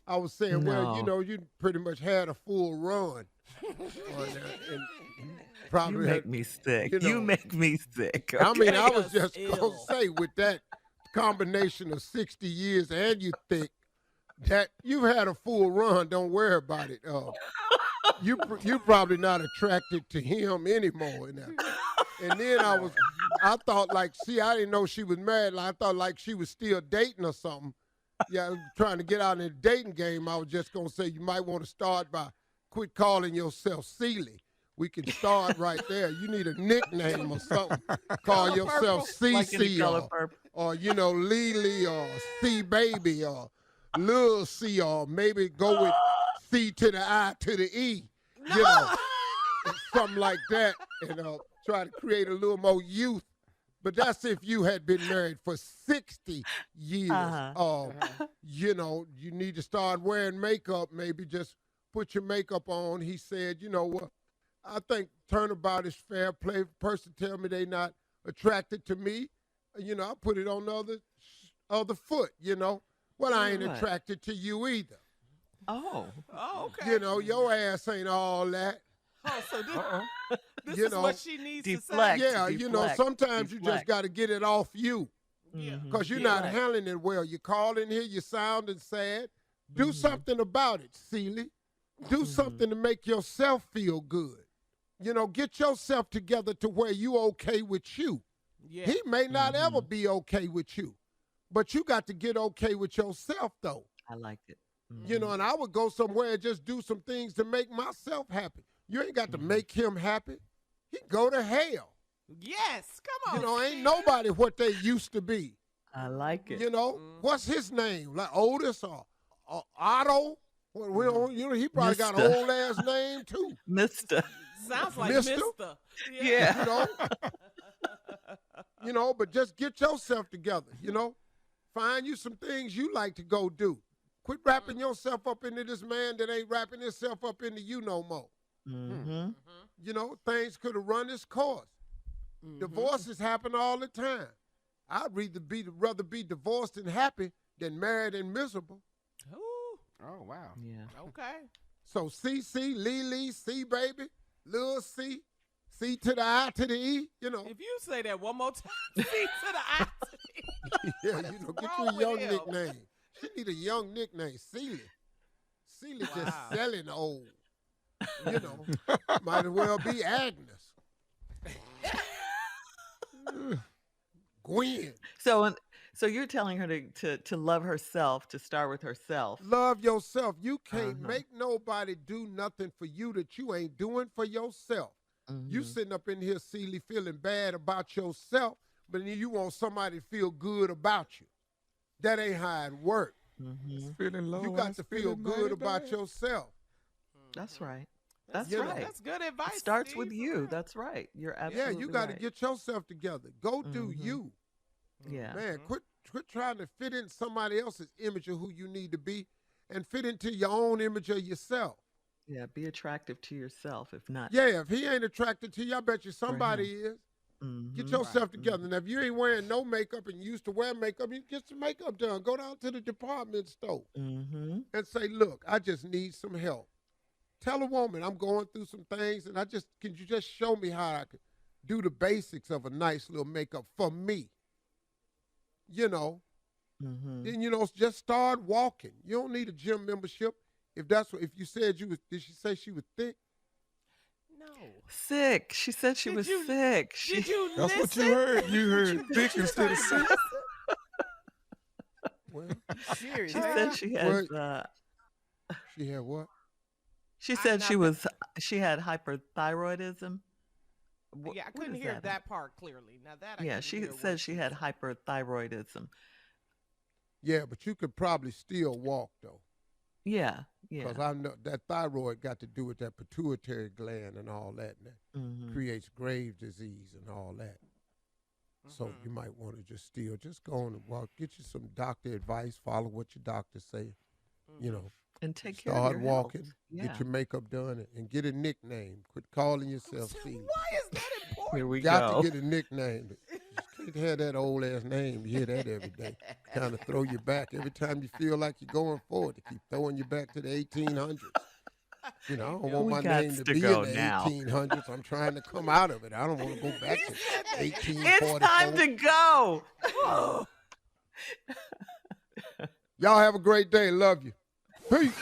S1: I was saying, well, you
S4: No.
S1: know, you pretty much had a full run. And probably
S4: You make
S1: had,
S4: me sick.
S1: you know.
S4: You make me sick.
S1: I mean, I
S4: okay?
S1: was just going to say with that combination of 60 years and you thick, that you've had a full run. Don't worry about it. You're probably not attracted to him anymore. And then I thought like, see, I didn't know she was married. I thought like she was still dating or something. Yeah, trying to get out in the dating game. I was just going to say you might want to start by quit calling yourself Seeley. We can start right there. You need a nickname or something. Call yourself CC or, you know, Lily or C Baby or Lil C or maybe go with C to the I to the E. You know, something like that. And try to create a little more youth. But that's if you had been married for 60 years. You know, you need to start wearing makeup. Maybe just put your makeup on. He said, you know what? I think turnabout is fair play. Person tell me they not attracted to me. You know, I put it on the other foot, you know. Well, I ain't attracted to you either.
S4: Oh,
S8: okay.
S1: You know, your ass ain't all that.
S8: Oh, so this
S1: You
S8: is
S1: know,
S8: what she needs
S4: deflect,
S8: to say.
S1: Yeah, you know, sometimes you just got to get it off you. Because you're not handling it well. You call in here, you sounding sad. Do something about it, Seeley. Do something to make yourself feel good. You know, get yourself together to where you okay with you.
S8: Yeah.
S1: He may not ever be okay with you. But you got to get okay with yourself, though.
S4: I like it.
S1: You know, and I would go somewhere and just do some things to make myself happy. You ain't got to make him happy. He can go to hell.
S8: Yes, come on.
S1: You know, ain't nobody what they used to be.
S4: I like it.
S1: You know, what's his name? Like Otis or Otto? Well, we don't, you know, he probably got an old ass name too.
S4: Mister.
S8: Sounds like
S1: Mister.
S8: Yeah.
S1: You know, but just get yourself together. You know, find you some things you like to go do. Quit wrapping yourself up into this man that ain't wrapping himself up into you no more. You know, things could have run its course. Divorces happen all the time. I'd rather be divorced and happy than married and miserable.
S8: Ooh.
S3: Oh, wow.
S4: Yeah.
S8: Okay.
S1: So CC, Lily, C baby, Lil C, C to the I to the E, you know.
S8: If you say that one more time, C to the I to the E.
S1: Yeah, you know, get you a young nickname. She need a young nickname, Seeley. Seeley just selling old. You know, might as well be Agnes. Gwen.
S4: So you're telling her to love herself, to start with herself.
S1: Love yourself. You can't make nobody do nothing for you that you ain't doing for yourself. You sitting up in here, Seeley, feeling bad about yourself, but then you want somebody to feel good about you. That ain't how it works.
S5: Feeling low.
S1: You got to feel good about yourself.
S4: That's right. That's
S1: You know.
S4: right.
S8: That's good advice.
S4: It starts
S8: Steve.
S4: with you. That's right. You're absolutely
S1: Yeah, you got to
S4: right.
S1: get yourself together. Go do you.
S4: Yeah.
S1: Man, quit trying to fit in somebody else's image of who you need to be and fit into your own image of yourself.
S4: Yeah, be attractive to yourself. If not,
S1: Yeah, if he ain't attracted to you, I bet you somebody is. Get yourself together. And if you ain't wearing no makeup and you used to wear makeup, you get some makeup done. Go down to the department store and say, look, I just need some help. Tell a woman I'm going through some things and can you just show me how I could do the basics of a nice little makeup for me? You know, then, just start walking. You don't need a gym membership. If you said did she say she was thick?
S8: No.
S4: Sick. She said she was sick.
S8: Did you
S5: That's
S8: listen?
S5: what you heard. You heard thick instead of sick.
S1: Well,
S8: Serious,
S4: She
S8: man.
S4: said she has.
S1: she had what?
S4: She said she had hyperthyroidism.
S8: Yeah, I
S4: What
S8: couldn't
S4: is
S8: hear that part clearly. Now that I
S4: Yeah,
S8: couldn't
S4: she
S8: hear
S4: said
S8: what
S4: she had hyperthyroidism.
S1: Yeah, but you could probably still walk, though.
S4: Yeah.
S1: Because I know that thyroid got to do with that pituitary gland and all that, and that creates Graves' disease and all that. So you might want to just go on and walk, get you some doctor advice, follow what your doctor say,
S4: and take care of
S1: start
S4: your
S1: walking,
S4: health. Yeah.
S1: get your makeup done, and get a nickname. Quit calling yourself Steve.
S8: Why is that important?
S4: Here we
S1: Got
S4: go.
S1: to get a nickname. You just can't have that old ass name. You hear that every day. Kind of throw you back every time you feel like you're going forward. To keep throwing you back to the 1800s. I don't want my name to be in the
S4: now.
S1: 1800s. I'm trying to come out of it. I don't want to go back to 1844.
S4: It's time to go.
S1: Y'all have a great day. Love you. Peace.